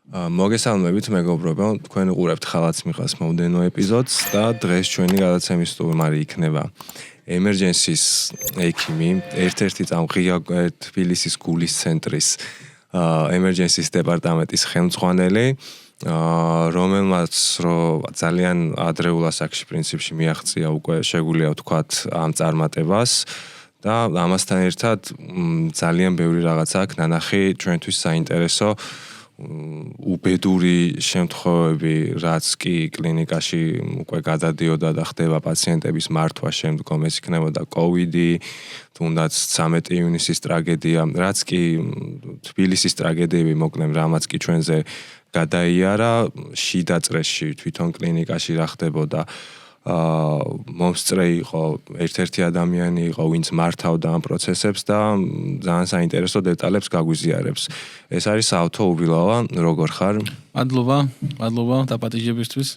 მოგესალმებით მეგობრებო, თქვენ უყურებთ ხალაც მიღას მომდენო ეპიზოდს და დღეს ჩვენი გადაცემის სტუმარი იქნება Emergency-ის ექიმი, ერთ-ერთი წამყვია თბილისის გულის ცენტრის Emergency-ის დეპარტამენტის ხელმძღვანელი, რომელმაც ძალიან ადრეულ ასაკში პრინციპში მიაღწია უკვე შეგვიძლია ვთქვათ ამ წარმატებას და ამასთან ერთად ძალიან ბევრი რაღაცა აქვს ნანახი ჩვენთვის საინტერესო უბედური შემთხვევები, რაც კი კლინიკაში უკვე გადადიოდა და ხდება პაციენტების მართვა შემდგომ, ეს იქნებოდა COVID-ი, თუნდაც 13 ივნისის ტრაგედია, რაც კი თბილისის ტრაგედიები მოკლედ რამაც კი ჩვენზე გადაიარა, შიდა წრეში თვითონ კლინიკაში რა ხდებოდა მომსწრე იყო ერთ-ერთი ადამიანი იყო, ვინც მართავდა ამ პროცესებს და ძალიან საინტერესო დეტალებს გაგვიზიარებს. ეს არის საავთო უბილავა, როგორ ხარ? მადლობა დაპატიჟებისთვის.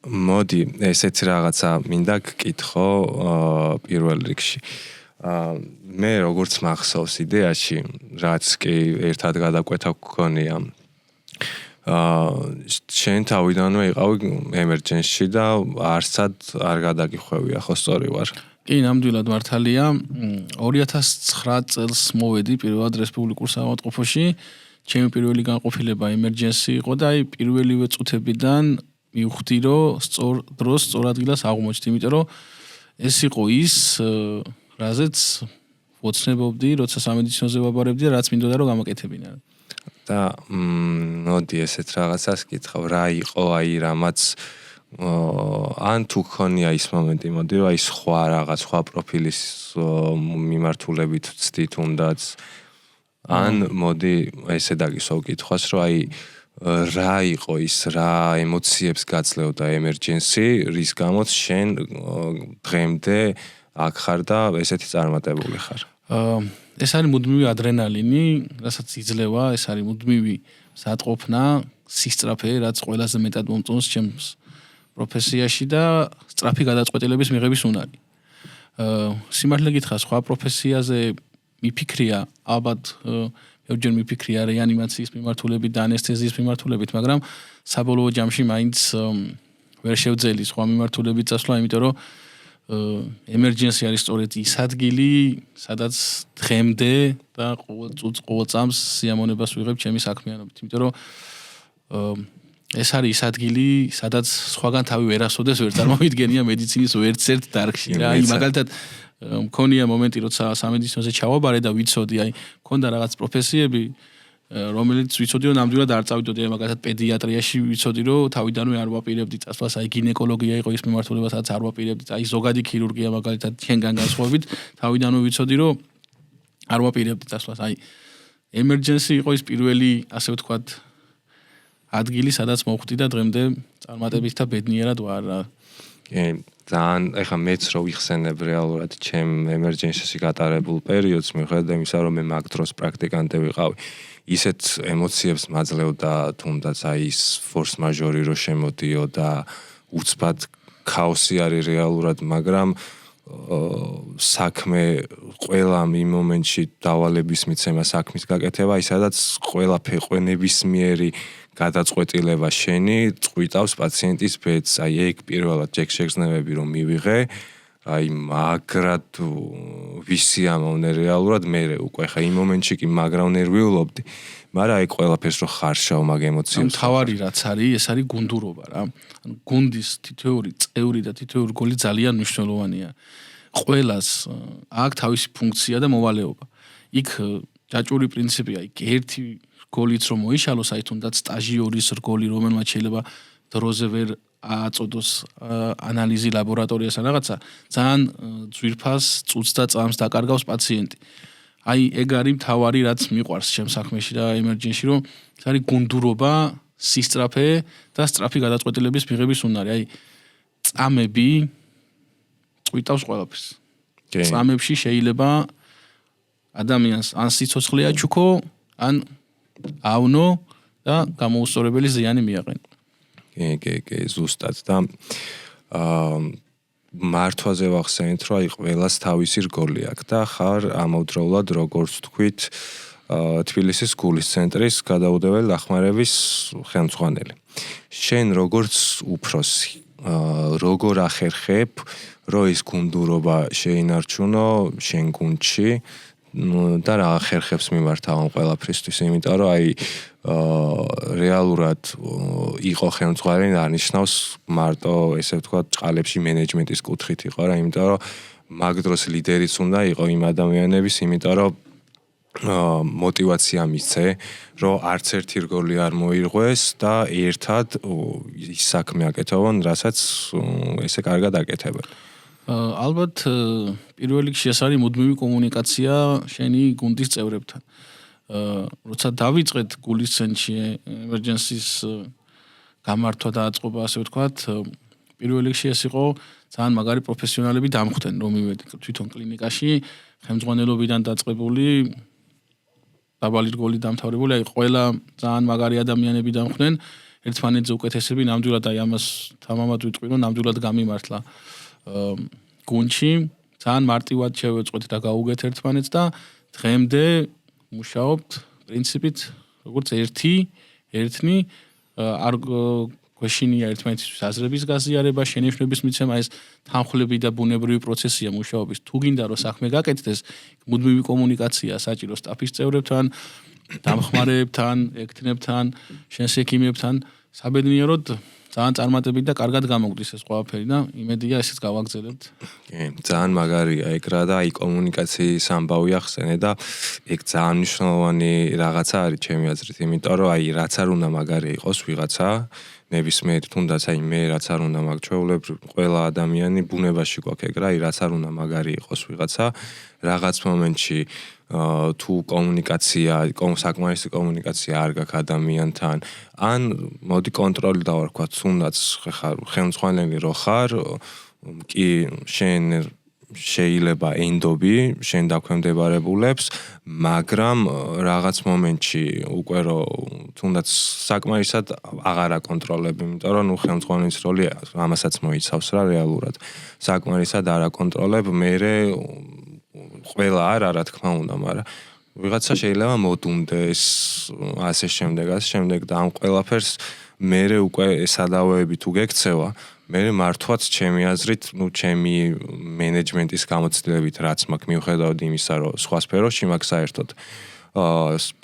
მოდი, ესეც რაღაცა მინდა გკითხო პირველ რიგში. მე როგორც მახსოვს იდეაში, რაც კი ერთად გადაკვეთა გქონია შენ თავიდანვე იყავი Emergency-ში და არცად არ გადაგიხვევია, ხო სწორი ვარ? კი, ნამდვილად მართალია. 2009 წელს მოვედი პირველად რესპუბლიკურ საავადმყოფოში. ჩემი პირველი განყოფილება Emergency იყო და პირველივე წუთებიდან მივხვდი, რომ სწორ დროს, სწორ ადგილას აღმოჩნდი, იმიტომ რომ ეს იყო ის, რაზეც ვოცნებობდი, როცა სამედიცინოზე ვაბარებდი და რაც მინდოდა რომ გამაკეთებინა. და მოდი ესეთ რაღაცას გითხრა, რა იყო რამაც ან თუ ხონია ის მომენტი, მოდი რა ის სხვა პროფილის მიმართულებით ვცდი თუნდაც ან მოდი ესე დაგისვავ კითხვას, რომ რა იყო ის, რა ემოციებს გაძლევდა Emergency, რის გამოც შენ დღემდე აქ ხარ და ესეთი წარმატებული ხარ. ეს არის მუდმივი ადრენალინი, რასაც იძლევა, ეს არის მუდმივი სატყოფნა, სისწრაფე, რაც ყველაზე მეტად მომწონს ჩემს პროფესიაში და სწრაფი გადაწყვეტილების მიღების უნარი. სიმართლე გითხრა, სხვა პროფესიაზე მიფიქრია, ალბათ ბევრჯერ მიფიქრია რეანიმაციის მიმართულებით და ანესთეზიის მიმართულებით, მაგრამ საბოლოო ჯამში მაინც ვერ შევძელი სხვა მიმართულებით წასვლა, იმიტომ რომ Emergency არის სწორედ ის ადგილი, სადაც დღემდე და ყოველ წამს სიამონებას ვიღებ ჩემი საქმიანობით, იმიტომ რომ ეს არის ის ადგილი, სადაც სხვაგან თავი ვერ ასოდეს, ვერ წარმოვიდგენია მედიცინის ვერცერთ დარგში. მაგალითად მქონია მომენტი, როცა სამედიცინოზე ჩავაბარე და ვიცოდი, მქონდა რაღაც პროფესიები, რომელიც ვიცოდი, რომ ნამდვილად არ წავიდოდი, მაგალითად პედიატრიაში ვიცოდი, რომ თავიდანვე არ ვაპირებდი წასვლას, გინეკოლოგია იყო ის მიმართულება, სადაც არ ვაპირებდი, ზოგადი ქირურგია მაგალითად ჩვენგან განსხვავებით, თავიდანვე ვიცოდი, რომ არ ვაპირებდი წასვლას. Emergency იყო ის პირველი, ასე ვთქვათ, ადგილი, სადაც მოვხვდი და დღემდე წარმატებით და ბედნიერად ვარ. ძალიან, ეხლა მეც რო ვიხსენებ რეალურად ჩემ Emergency-ში გატარებულ პერიოდს, მიუხედავად იმისა, რომ მე მაგ დროს პრაქტიკანტი ვიყავი, ისეთ ემოციებს მაძლევდა თუნდაც ის force majeure რო შემოდიო და უცბად ქაოსი არის რეალურად, მაგრამ საქმე ყველა იმ მომენტში დავალების მიცემა, საქმის გაკეთება, ისედაც ყველაფერი ნებისმიერი გადაწყვეტილება შენი წყვიტავს პაციენტის ბედს. ეგ პირველად ჯერ შეგრძნებები რომ მივიღე, მაგრად ვისი ამოვნე რეალურად მე უკვე ხა იმ მომენტში კი მაგრა ნერვიულობდი, მაგრამ ეგ ყველაფერს რო ხარშავ მაგ ემოციებს. თავარი რაც არის, ეს არის გუნდურობა რა. გუნდის თითოეული წევრი და თითოეული გოლი ძალიან მნიშვნელოვანია. ყველას აქვს თავისი ფუნქცია და მოვალეობა. იქ ჯაჭვური პრინციპია, იქ ერთი გოლიც რომ მოიშალოს, თუნდაც სტაჟიორის რგოლი, რომელმაც შეიძლება დროზე ვერ აწოდოს ანალიზი ლაბორატორიასა რაღაცა, ძალიან ძვირფას წუთს და წამს დაკარგავს პაციენტი. ეგ არის მთავარი, რაც მიყვარს ჩემს საქმეში და Emergency-ში, რომ ეს არის გუნდურობა, სისწრაფე და სწრაფი გადაწყვეტილების მიღების უნარი. წამები წვიტავს ყველაფერს. წამებში შეიძლება ადამიანს ან სიცოცხლე აჩუქო, ან ავნო და გამოუსწორებელი ზიანი მიაყენო. კი, ზუსტად და მართვაზე ვახსენეთ, რომ ყველას თავისი რგოლი აქვს და ხარ ამავდროულად როგორც თქვით თბილისის გულის ცენტრის გადაუდეველი დახმარების ხელმძღვანელი. შენ როგორც უფროსი, როგორ ახერხებ, რომ ის გუნდურობა შეინარჩუნო შენ გუნდში და რა ახერხებს მიმართა ამ ყველაფრისთვის, იმიტომ რომ აი რეალურად იყო ხელმძღვანელი არნიშნავს მარტო ესე ვთქვათ წყალებში მენეჯმენტის კუთხით იყო რა, იმიტომ რომ მაგ დროს ლიდერიც უნდა იყო იმ ადამიანების, იმიტომ რომ მოტივაცია მისცე, რომ არც ერთი რგოლი არ მოირღვეს და ერთად ის საქმე აკეთებონ, რასაც ესე კარგად აკეთებენ. ალბათ პირველ რიგში ეს არის მუდმივი კომუნიკაცია შენი გუნდის წევრებთან. როცა დავიწყეთ გულის ცენტრში emergency-ს გამართვა და აწყობა, ასე ვთქვათ, პირველ რიგში ეს იყო ძალიან მაგარი პროფესიონალები დამხვდნენ, რომ მივედი თვითონ კლინიკაში, ხელმძღვანელობიდან დაწყებული დაბალი რგოლი დამთავრებული, აი ყველა ძალიან მაგარი ადამიანები დამხვდნენ, ერთმანეთზე უკეთესები, ნამდვილად აი ამას თამამად ვიტყვი, რომ ნამდვილად გამიმართლა გუნდში, ძალიან მარტივად შევეწყვეთ და გაუგეთ ერთმანეთს და დღემდე მუშაობთ პრინციპით, როგორც ერთნი არ გვეშინია ერთმანეთისთვის აზრების გაზიარება, შენიშვნების მიცემა, ეს თანხლები და ბუნებრივი პროცესია მუშაობის. თუ გინდა რომ საქმე გაკეთდეს, მუდმივი კომუნიკაცია საჭირო სტაფის წევრებთან, დამხმარეებთან, ექთნებთან, შენს ექიმებთან, საბედნიეროდ ძალიან წარმატებით და კარგად გამოგვდის ეს ყველაფერი და იმედია ესეც გავაგრძელებთ. კი, ძალიან მაგარია ეგ რა და აი კომუნიკაციის ამბავი ახსენე და ეგ ძალიან მნიშვნელოვანი რაღაცა არის ჩემი აზრით, იმიტომ რომ აი რაც არ უნდა მაგარი იყოს ვიღაცა ნებისმიერ თუნდაც აი მე რაც არ უნდა მაგ ჩვეულებრივ ყველა ადამიანი ბუნებაში გვაქვს ეგ რა, აი რაც არ უნდა მაგარი იყოს ვიღაცა რაღაც მომენტში თუ კომუნიკაცია, საკმარისი კომუნიკაცია არ გაქვს ადამიანთან, ან მოდი კონტროლი დავარქვათ, თუნდაც ხარ ხელმძღვანელი რო ხარ, კი შენ შეიძლება ენდობი შენ დაქვემდებარებულებს, მაგრამ რაღაც მომენტში უკვე რო თუნდაც საკმარისად აღარ აკონტროლებ, იმიტომ რომ ნუ ხელმძღვანელის როლი ამასაც მოიცავს რა რეალურად. საკმარისად არ აკონტროლებ, მერე ყველა რა თქმა უნდა, მაგრამ ვიღაცა შეიძლება მოდუნდეს ასე შემდეგ და ამ ყველაფერს მერე უკვე სადავეები თუ გექცევა, მერე მართვაც ჩემი აზრით, ჩემი მენეჯმენტის გამოცდილებით რაც მაქვს მიუხედავად იმისა, რომ სხვა სფეროში მაქვს საერთოდ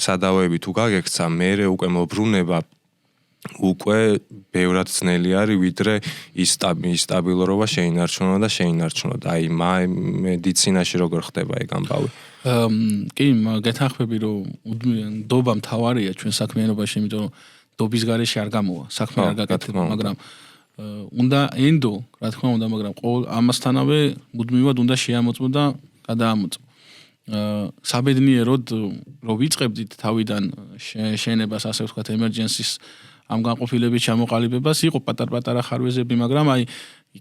სადავეები თუ გაგექცა, მერე უკვე მობრუნება უკვე ბევრად ძნელი არის, ვიდრე ის სტაბილურობა შეინარჩუნო და აი მედიცინაში როგორ ხდება ეგ ამბავი. კი, გეთანხმები, რომ ნდობა მთავარია ჩვენ საქმიანობაში, იმიტომ რომ ნდობის გარეშე არ გამოვა, საქმე არ გაკეთდება, მაგრამ უნდა ენდო, რა თქმა უნდა, მაგრამ ყოველ ამასთანავე მუდმივად უნდა შეამოწმო და გადაამოწმო. საბედნიეროდ რომ ვიწყებდით თავიდან შენებას, ასე ვთქვათ, emergency-ს ამ განყოფილების ჩამოყალიბებას, იყო პატარ-პატარა ხარვეზები, მაგრამ აი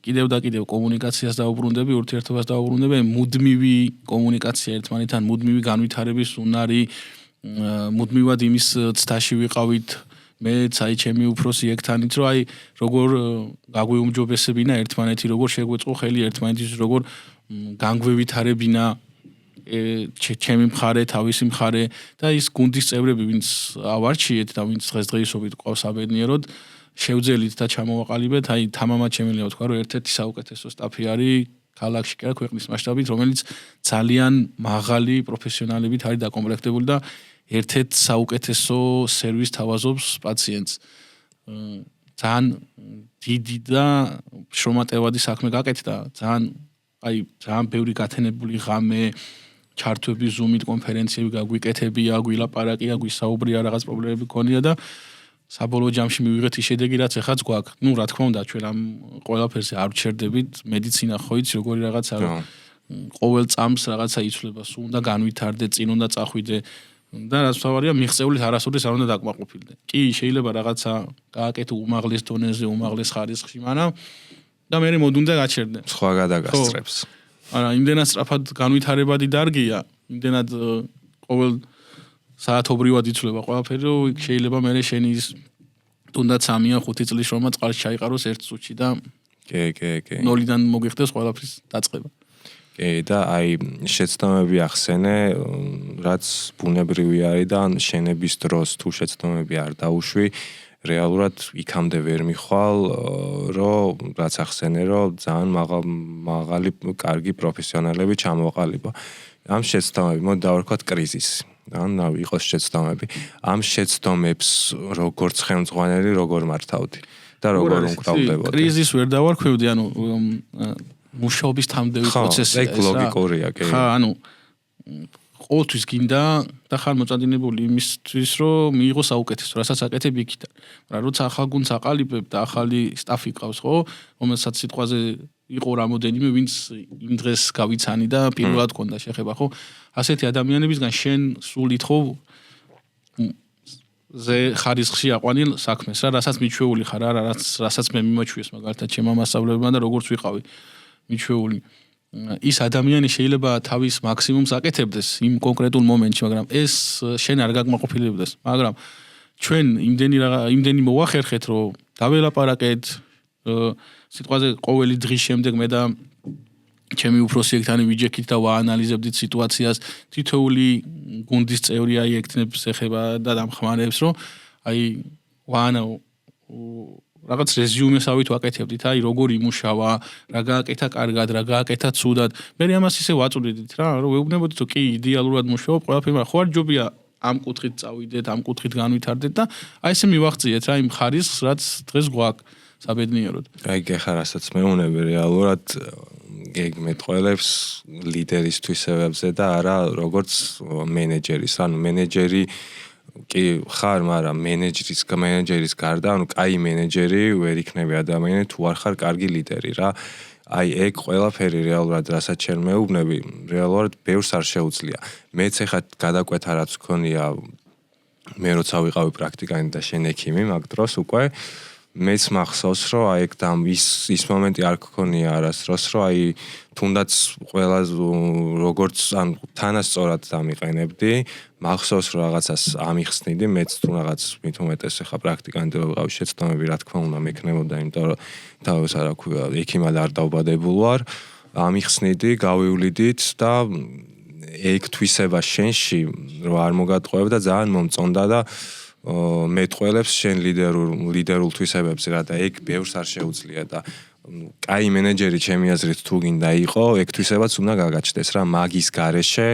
კიდევ და კიდევ კომუნიკაციას დაუბრუნდები, ურთიერთობას დაუბრუნდები, მუდმივი კომუნიკაცია ერთმანეთთან, მუდმივი განვითარების უნარი, მუდმივად იმის ცდაში ვიყავით, მეც აი ჩემი უფროსი ეგთანით, რომ აი როგორ გაგვეუმჯობესებინა ერთმანეთი, როგორ შეგვეწყო ხელი ერთმანეთის, როგორ განგვევითარებინა ჩემი მხარე, თავისი მხარე და ის გუნდის წევრები, ვინც ავარჩიეთ და ვინც დღესდღეობით ყავს საბედნიეროდ, შევძელით და ჩამოვაყალიბეთ, აი თამამად შემიძლია ვთქვა, რომ ერთ-ერთი საუკეთესო სტაფი არის ქალაქში კი არა ქვეყნის მასშტაბით, რომელიც ძალიან მაღალი პროფესიონალებით არის დაკომპლექტებული და ერთ-ერთ საუკეთესო სერვისს თავაზობს პაციენტს. ძალიან დიდი და შრომატევადი საქმე გაკეთდა, ძალიან ბევრი გათენებული ღამე, ჩართვები, ზუმით კონფერენციები გაგვიკეთებია, გვილაპარაკია, გვისაუბრია, რაღაც პრობლემები ქონია და საბოლოო ჯამში მივიღეთ ის შედეგი, რაც ეხაც გვაქვს. ნუ რა თქმა უნდა, ჩვენ ამ ყველაფერზე არ ვჩერდებით, მედიცინა ხო იცი როგორი რაღაცა, ყოველ წამს რაღაცა იცვლება, სულ უნდა განვითარდე, წინ უნდა წახვიდე და რაც თავარია, მიღწეულით არასოდეს არ უნდა დაკმაყოფილდე. კი, შეიძლება რაღაცა გააკეთო უმაღლეს დონეზე, უმაღლეს ხარისხში, მაგრამ და მე მოდუნდა გაჩერდე. სხვა გადაგასწრებს. არა, იმდენად სწრაფად განვითარებადი დარგია, იმდენად ყოველ საათობრივად იცვლება ყველაფერი, რომ შეიძლება მე შენი ის თუნდაც 3-5 წლის შრომა წყალში ჩაიყაროს ერთ წუთში და კი. 0-დან მოგიხდეს ყველაფრის დაწყება. და აი შეცდომები ახსენე, რაც ბუნებრივი არის და შენების დროს თუ შეცდომები არ დაუშვი, რეალურად იქამდე ვერ მიხვალ, რომ რაც ახსენე, რომ ძალიან მაღალი კარგი პროფესიონალები ჩამოყალიბა. ამ შეცდომები მოდი დავარქვათ კრიზისი. ან იყოს შეცდომები. ამ შეცდომებს როგორც ხელმძღვანელი როგორ მართავდი და როგორ უკრავდებოდი. კრიზისს ვერ დავარქვევდი, ანუ მუშაობის თამდევი პროცესი ეს ლოგიკურია, კი. ხა, ანუ ყოველთვის გინდა და ხარ მოწადინებული იმისთვის, რომ მიიღო საუკეთესო, რასაც აკეთებ იქიდან. მაგრამ როცა ახალ გუნდს აყალიბებ და ახალი სტაფი ყავს, ხო, რომელსაც სიტყვაზე იყო რამოდენიმე, ვინც იმ დღეს გავიცანი და პირველად ქონდა შეხება, ხო? ასეთი ადამიანებისგან შენ სულით ხო ზე ხარისხში აყვანილ საქმეს რა, რასაც მიჩვეული ხარ, რასაც მე მიმოჩვიეს მაგალითად ჩემმა მასწავლებელმა და როგორც ვიყავი მიჩვეული. ის ადამიანი შეიძლება თავის მაქსიმუმს აკეთებდეს იმ კონკრეტულ მომენტში, მაგრამ ეს შენ არ გაკმაყოფილებდეს. მაგრამ ჩვენ იმდენი მოვახერხეთ, რომ დაველაპარაკეთ სიტყვაზე ყოველი დღის შემდეგ მე და ჩემი უფროსი ერთანი ვიჯექით და ვაანალიზებდით სიტუაციას, თითოეული გუნდის წევრი აი ექნებს ეხება და დამხმარებს, რომ აი რაღაც რეზიუმესავით ვაკეთებდით, აი როგორ იმუშავა, რა გააკეთა კარგად, რა გააკეთა ცუდად. მე ამას ისე ვაწვდით რა, რომ ვეუბნებოდით, რომ კი იდეალურად მუშაობ ყველაფერი, მაგრამ ხო არ ჯობია ამ კუთხით წავიდეთ, ამ კუთხით განვითარდეთ და აი ესე მივაღწიეთ რა იმ ხარისხს, რაც დღეს გვაქვს საბედნიეროდ. აი გეხარ რასაც მეუნები რეალურად ეგ მეტყველებს ლიდერის თვისებებზე და არა როგორც მენეჯერის, ანუ მენეჯერი კი ხარ, მაგრამ მენეჯერის გარდა, ანუ კაი მენეჯერი ვერ იქნება ადამიანი თუ არ ხარ კარგი ლიდერი რა. აი ეგ ყველაფერი რეალურად რასაც შენ მეუბნები, რეალურად ბევრს არ შეუძლია. მეც ეხლა გადაკვეთა რაც მქონია, მე როცა ვიყავი პრაქტიკანი და შენ ექიმი, მაგ დროს უკვე მეც მახსოვს, რომ აი ეგ ის მომენტი არ გქონია არასდროს, რომ აი თუნდაც ყველა როგორც ან თანასწორად დამიყენებდი, მახსოვს რომ რაღაცას ამიხსნიდი, მეც თუ რაღაც მით უმეტეს ახლა პრაქტიკანტი ვიყავი, შეცდომები რა თქმა უნდა მექნებოდა, იმიტომ რომ თავის არა ქვია, ექიმად არ დავბადებულ ვარ, ამიხსნიდი, გავივლიდით და ეგ თვისება შენში რომ არ მოგატყუებ და ძალიან მომწონდა და მეტყველებს შენ ლიდერულ თვისებებს რა და ეგ ბევრს არ შეუძლია და კაი მენეჯერი ჩემი აზრით თუ გინდა იყო, ეგ თვისებაც უნდა გაგაჩნდეს რა, მაგის გარეშე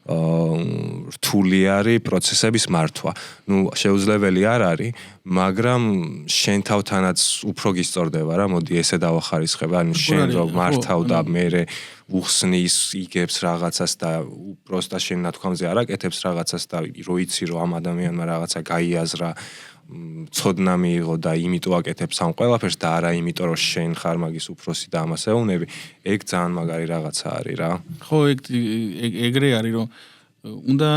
რთული არის პროცესების მართვა. ნუ შეუძლებელი არ არის, მაგრამ შენ თავთანაც უფრო გისწორდება რა, მოდი ესე დავახარისხებ, ანუ შენ რომ მართავ და მე უხსნის იგებს რაღაცას და უბრალოდ შენ ნათქვამზე არ აკეთებს რაღაცას და რო იცი რომ ამ ადამიანმა რაღაცა გაიაზრა, ცოდნა მიიღო და იმიტომ აკეთებს ამ ყველაფერს და არა იმიტომ რომ შენ ხარ მაგის უფროსი და ამას ეუბნები, ეგ ძალიან მაგარი რაღაცა არის რა. ხო, ეგრე არის რომ უნდა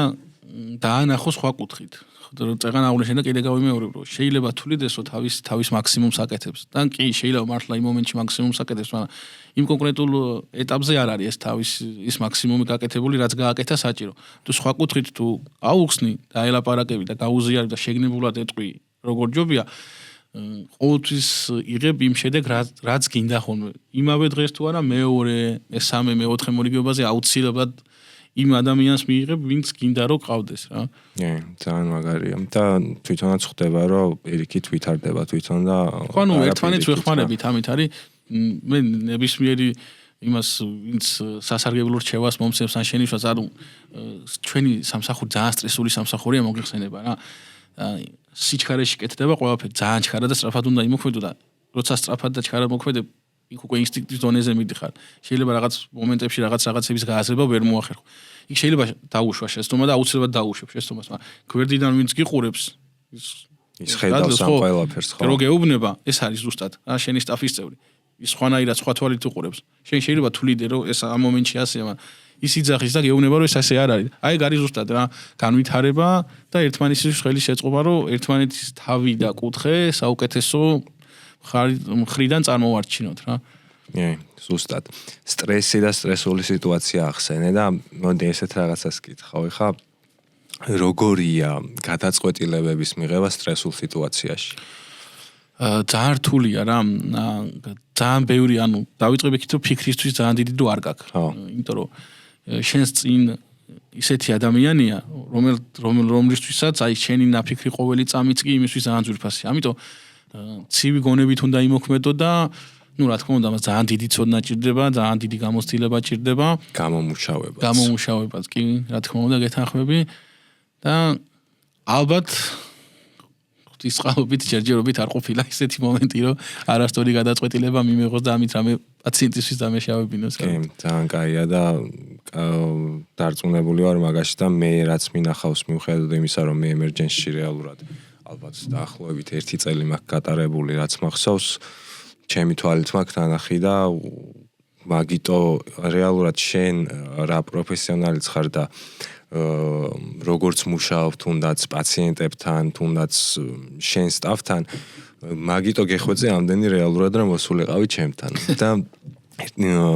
დაანახოს სხვა კუთხით. წეღანაღული შენ და კიდე გავიმეორებ, რომ შეიძლება თulides რომ თავის მაქსიმუმს აკეთებს. და კი შეიძლება მართლა იმ მომენტში მაქსიმუმს აკეთებს, მაგრამ იმ კონკრეტულ ეტაპზე არ არის ის მაქსიმუმი გაკეთებული, რაც გააკეთა საჭირო. თუ სხვა კუთხით თუ აუხსნი, დაელაპარაკები და გაუზიარი და შეგნებულად ეტყვი, როგორ ჯობია, ყოველთვის იღებ იმ შედეგ, რაც გინდა ხოლმე. იმავე დღეს თუ არა, მეორე, მესამე, მეოთხე მორიგებაზე აუცილებლად იმ ადამიანს მიიღებ, ვინც გინდა რომ ყავდეს რა. ძალიან მაგარია. და თვითონაც ხვდება, რომ პირიქით ვითარდება თვითონ და ხო, ანუ ერთმანეთს ვეხმარებით, ამით არის მე ნებისმიერი იმას, ვინც სასარგებლო რჩევას მომცემს ან შენიშნავს, ანუ ჩვენი სამსახური ძალიან სტრესული სამსახურია მოგიხსენება რა. სიჩქარეში კეთდება ყველაფერი, ძალიან ჩქარა და სწრაფად უნდა იმოქმედო და როცა სწრაფად და ჩქარად მოქმედებ, იქ უკვე ინსტინქტის დონეზე მიდიხარ. შეიძლება რაღაც მომენტებში რაღაცების გააზრება ვერ მოახერხო. იქ შეიძლება დაუშვა შეცდომა და აუცილებლად დაუშვებ შეცდომას, მაგრამ გვერდიდან ვინც გიყურებს ის ხედავს ამ ყველაფერს, ხო? რო გეუბნება, ეს არის ზუსტად რა შენი სტაფის წევრი. ის ხვანაირად სხვა თვალით უყურებს. შენ შეიძლება თუ ლიდერო ეს ამ მომენტში ასეა, მაგრამ ის იძახის და გეუბნება რომ ეს ასე არ არის. აი ეგ არის ზუსტად რა, განვითარება და ერთმანეთის ხელი შეწყობა, რომ ერთმანეთის თავი და კუთხე საუკეთესო მხრიდან წარმოვარჩინოთ რა. ზუსტად. სტრესი და სტრესული სიტუაცია ახსენე და მოდი ესეთ რაღაცას კითხავ. ხა როგორია გადაწყვეტილებების მიღება სტრესულ სიტუაციაში? ძალიან რთულია რა, ძალიან ბევრი, ანუ დავიწყებ იქით, რომ ფიქრისთვის ძალიან დიდი დრო არ გაქვს. იმიტომ რომ შენს წინ ისეთი ადამიანია, რომლისთვისაც აი შენი ნაფიქრი ყოველი წამიც კი იმისთვის ძალიან ძვირფასია. ამიტომ ცივი გონებით უნდა იმოქმედო და ну, რა თქმა უნდა, მას ძალიან დიდი ცოდნა ჭირდება, ძალიან დიდი გამოცდილება ჭირდება, გამომუშავებაც კი, რა თქმა უნდა, გეთანხმები და ალბათ ღვთისწყალობით ჯერჯერობით არ ყოფილა ისეთი მომენტი, რომ არასწორი გადაწყვეტილება მიმეღოს და ამით რამე პაციენტისთვის დამეშავებინოს. კი, ძალიან კაია და დარწმუნებული ვარ მაგაში და მე რაც მინახავს მიუხედავად იმისა, რომ მე ემერჯენსში რეალურად ალბათ დაახლოებით 1 წელი მაქვს გატარებული, რაც მახსოვს, ჩემი თვალით მაქვს ნანახი და მაგიტო რეალურად შენ რა პროფესიონალიც ხარ და როგორც მუშაობ თუნდაც პაციენტებთან, თუნდაც შენ სტაფთან, მაგიტო გეხვეწე ამდენი რეალურად რა მოსულიყავი ჩემთან და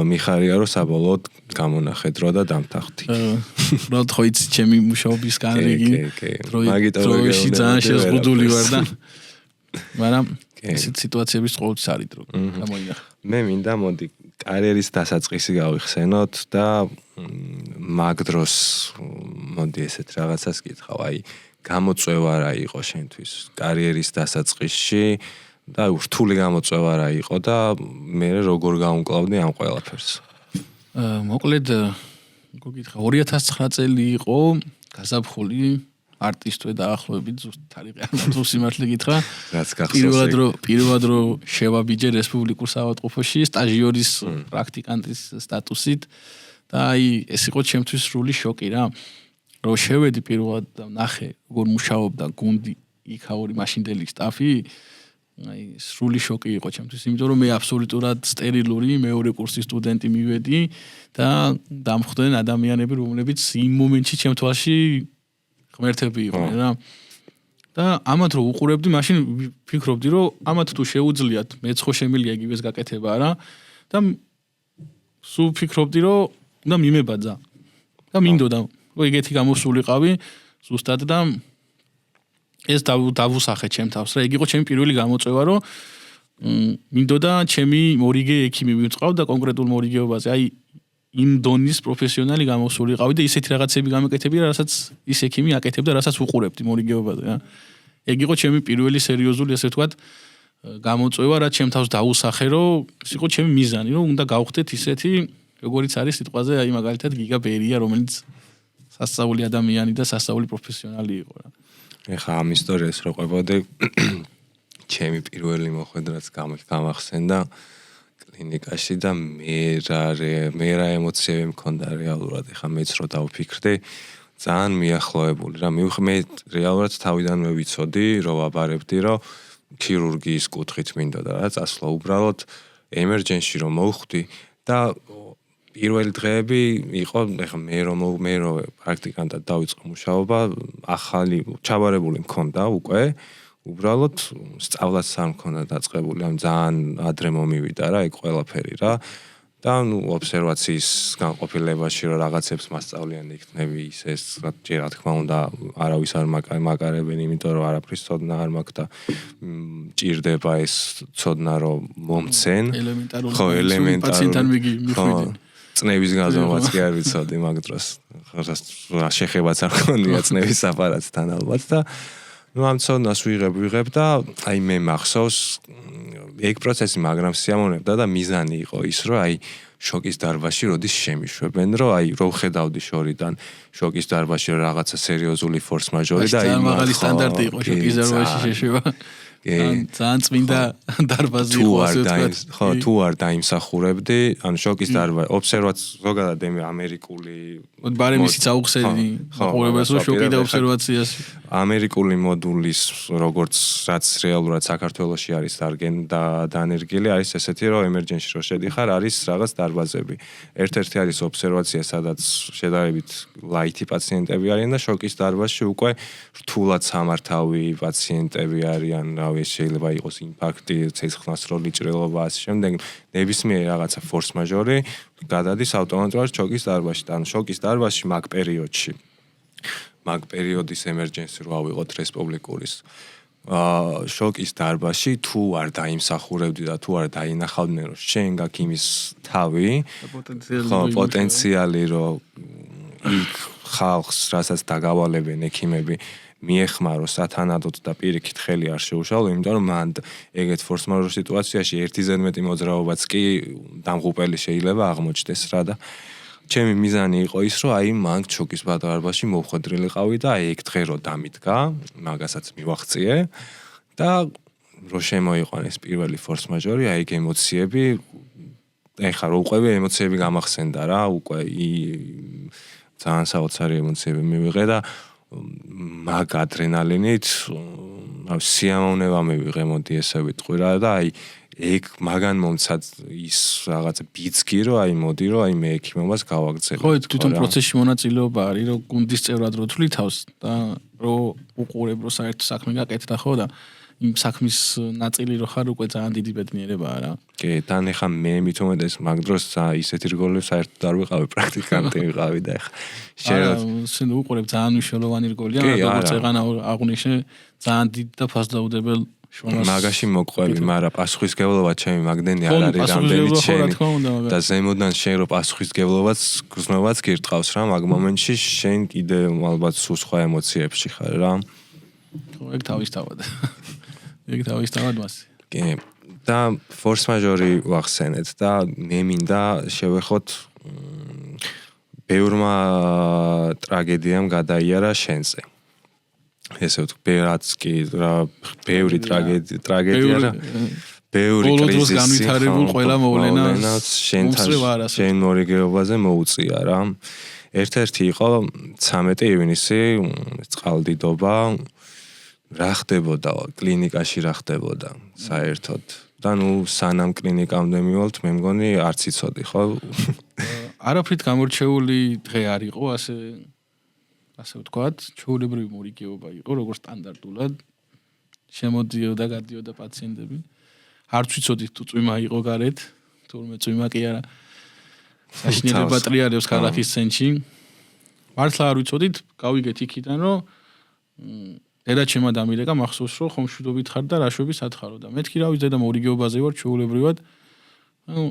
მიხარია რომ საბოლოოდ გამონახე დრო და დამთახთი. უბრალოდ ხო იცი ჩემი მუშაობის განრიგი დროში ძალიან შეზღუდული ვარ და მაგრამ ესეთ სიტუაციების ყოველთვის არის დრო გამოინახა. მე მინდა მოდი კარიერის დასაწყისი გავიხსენოთ და მაგ დროს მოდი ესეთ რაღაცას გითხავ, აი გამოწვევა რა იყო შენთვის კარიერის დასაწყისში და რთული გამოწვევა რა იყო და მე როგორ გავუმკლავდი ამ ყველაფერს. მოკლედ გოგითხა 2009 წელი იყო გაზაფხული არტისტვე დაახლოებით ზუსტ თარიღი არ მახსოვს სიმართლე გითხრა. რაც გახსოვს. პირველად რო შევაბიჯე რესპუბლიკურ საავადმყოფოში სტაჟიორის პრაქტიკანტის სტატუსით და აი ეს იყო ჩემთვის სრული შოკი რა. რო შევედი პირველად და ნახე როგორ მუშაობდა გუნდი იქაური მაშინდელი სტაფი, აი სრული შოკი იყო ჩემთვის, იმიტომ რომ მე აბსოლუტურად სტერილური მეორე კურსის სტუდენტი მივედი და დამხვდნენ ადამიანები, რომლებიც იმ მომენტში ჩემ თვალში ღმერთები იყვნენ რა. და ამათ რო უყურებდი, მაშინ ვფიქრობდი, რომ ამათ თუ შეუძლიათ, მეც ხო შემიძლია იგივეს გაკეთება რა და სულ ვფიქრობდი, რომ უნდა მიმებაძა და მინდოდა რომ ეგეთი გამოსულიყავი ზუსტად და ეს დავუსახე ჩემ თავს რა. ეგ იყო ჩემი პირველი გამოწვევა, რომ მინდოდა ჩემი მორიგე ექიმი მივწყავდა კონკრეტულ მორიგეობაზე, აი იმ დონის პროფესიონალი გამოსულიყავი და ისეთი რაღაცები გამეკეთებია, რასაც ის ექიმი აკეთებდა, რასაც უყურებდი მორიგეობაზე რა. ეგ იყო ჩემი პირველი სერიოზული, ასე ვთქვათ, გამოწვევა, რაც ჩემ თავს დავუსახე, რომ ეს იყო ჩემი მიზანი, რომ უნდა გავხდეთ ისეთი, როგორიც არის სიტყვაზე, აი მაგალითად გიგა ბერია, რომელიც სასწაული ადამიანი და სასწაული პროფესიონალი იყო რა. ეხა ამ ისტორიას რო ყვებოდი, ჩემი პირველი მოხვედრაც გამახსენდა კლინიკაში და მე რა ემოციები მქონდა რეალურად, ეხა მეც რო დავფიქრდი, ძალიან მიახლოებული რა. მე რეალურად თავიდანვე ვიცოდი, რომ ვაბარებდი, რომ ქირურგიის კუთხით მინდოდა რა წასვლა, უბრალოდ ემერჯენსში რომ მოვხვდი და პირველი დღეები იყო, ეხა მე რომ პრაქტიკანტად დავიწყო მუშაობა, ახალი ჩაბარებული მქონდა უკვე, უბრალოდ სწავლაც არ მქონდა დაწყებული, ამ ძალიან ადრე მომივიდა რა ეგ ყველაფერი რა. და ნუ ობსერვაციის განყოფილებაში რომ რაღაცებს მასწავლიან იქნები ის რა თქმა უნდა არავის არ მაკარებენ, იმიტომ რომ არაფრის ცოდნა არ მაქვს და ჭირდება ეს ცოდნა რომ მომცენ. ხო, ელემენტარული პაციენტთან მიხვიდენ. წნევის გაზომვაც კი არ ვიცოდი მაგ დროს. შეხებაც არ მქონია წნევის აპარატთან ალბათ და ნუ ამ ცოდნას ვიღებ და აი მე მახსოვს ეგ პროცესი მაგრამ სიამოვნებდა და მიზანი იყო ის რომ აი შოკის დარბაზში როდის შემიშვებენ, რომ აი რო ხედავდი შორიდან შოკის დარბაზში რაღაცა სერიოზული ფორს მაჟორი და აი მაღალი სტანდარტი იყო შოკის დარბაზში შეშვა. ძალიან წმინდა დარბაზი იყო ასე ვთქვათ. ხო, თუ არ დაიმსახურებდი, ანუ შოკის დარბაზი, ობსერვაც ზოგადად ამერიკული ბარემისიც აუხსენი ყურებას რომ შოკი და ობსერვაციას. ამერიკული მოდულის როგორც რაც რეალურად საქართველოში არის დანერგილი, არის ესეთი რომ ემერჯენსში რო შედიხარ, არის რაღაც დარბაზები. ერთ-ერთი არის ობსერვაცია, სადაც შედარებით ლაითი პაციენტები არიან და შოკის დარბაზში უკვე რთულად სამართავი პაციენტები არიან, შეიძლება იყოს ინფარქტი, ცეცხლსასროლი ჭრილობა, ასე შემდეგ. ნებისმიერი რაღაცა ფორს მაჟორი გადადის ავტომატურად შოკის დარბაზში. ანუ შოკის დარბაზში მაგ პერიოდის ემერჯენსი რო ავიღოთ რესპუბლიკურის შოკის დარბაზში თუ არ დაიმსახურებდი და თუ არ დაინახავდნენ რომ შენ გაქვს იმის თავი პოტენციალი რომ იქ ხალხს რასაც დაგავალებენ ექიმები მიეხმარო სათანადოდ და პირიქით ხელი არ შეუშალო, იმიტომ რომ მან ეგეთ ფორს მაჟორ სიტუაციაში ერთი ზედმეტი მოძრაობაც კი დამღუპელი შეიძლება აღმოჩნდეს რა და ჩემი მიზანი იყო ის რომ აი მან შოკის დარბაზში მოვხვედრილიყავი და აი ეგ დღე რომ დამიდგა, მაგასაც მივახციე და რომ შემოიყვანეს პირველი ფორს მაჟორი, აი ეგ ემოციები ეხლა რო უყვები ემოციები გამახსენდა რა, უკვე ძალიან საოცარი ემოციები მივიღე და მაგ ადრენალინით სიამოვნება მივიღე მოდი ესე ვიტყვი რა და აი ეგ მაგან მომცა ის რაღაც ბიძგი რომ აი მოდი რომ აი მე ექიმობას გავაგზავნე. ხო, თვითონ პროცესში მონაწილეობა არის რომ გუნდის წევრად რო თვლითავს და რომ უყურებ რომ საერთო საქმე გაკეთდა ხო და იმ საქმის ნაწილი რო ხარ უკვე ძალიან დიდი ბედნიერებაა რა. კი, თან ეხა მე მით უმეტეს მაგ დროს ისეთი რგოლებს საერთოდ არ ვიყავი პრაქტიკანტი ვიყავი და ეხა შენ უყურებ ძალიან მნიშვნელოვანი რგოლია, როგორც ეღანა აღვნიშნე ძალიან დიდ და ფასდაუდებელ მაგაში მოყვები, მაგრამ პასუხისგებლობა ჩემი მაგდენი არ არის რამდენიც შენი და ზემოდან შენ რო პასუხისგებლობაც გრძნობაც გირტყავს რა მაგ მომენტში შენ კიდე ალბათ სულ სხვა ემოციებში ხარ რა. ხო, ეგ თავისთავად. ეგ თავისთავად მასე. კი, და ფორს მაჟორი ვახსენეთ და მე მინდა შევეხოთ ბევრმა ტრაგედიამ გადაიარა შენზე. ესე ვთქვი, რაც კი რა ბევრი ტრაგედია რა. ბევრი კრიზისი განვითარებულ ყველა მოვლენას შენ მორიგეობაზე მოუწია რა. ერთ-ერთი იყო 13 ივნისი წყალდიდობა რა ხდებოდა კლინიკაში რა ხდებოდა საერთოდ და ნუ სანამ კლინიკამდე მივალთ მე მგონი არც იცოდი ხო არაფრით გამორჩეული დღე არ იყო ასე ვთქვათ ჩვეულებრივი მორიგეობა იყო როგორც სტანდარტულად შემოდიოდა გადიოდა პაციენტები არც ვიცოდით თუ წვიმა იყო გარეთ თურმე წვიმა კი არა საშინელება ტრიალებს ქალაქის ცენტრში მართლა არ ვიცოდით გავიგეთ იქიდან რომ დედა ჩემმა დამილეკა მახსოვს რომ ხომ მშვიდობით ხარ და რაშვების ათხარო და მეთქი რა ვიცი და მორიგეობაზე ვარ ჩვეულებრივად ნუ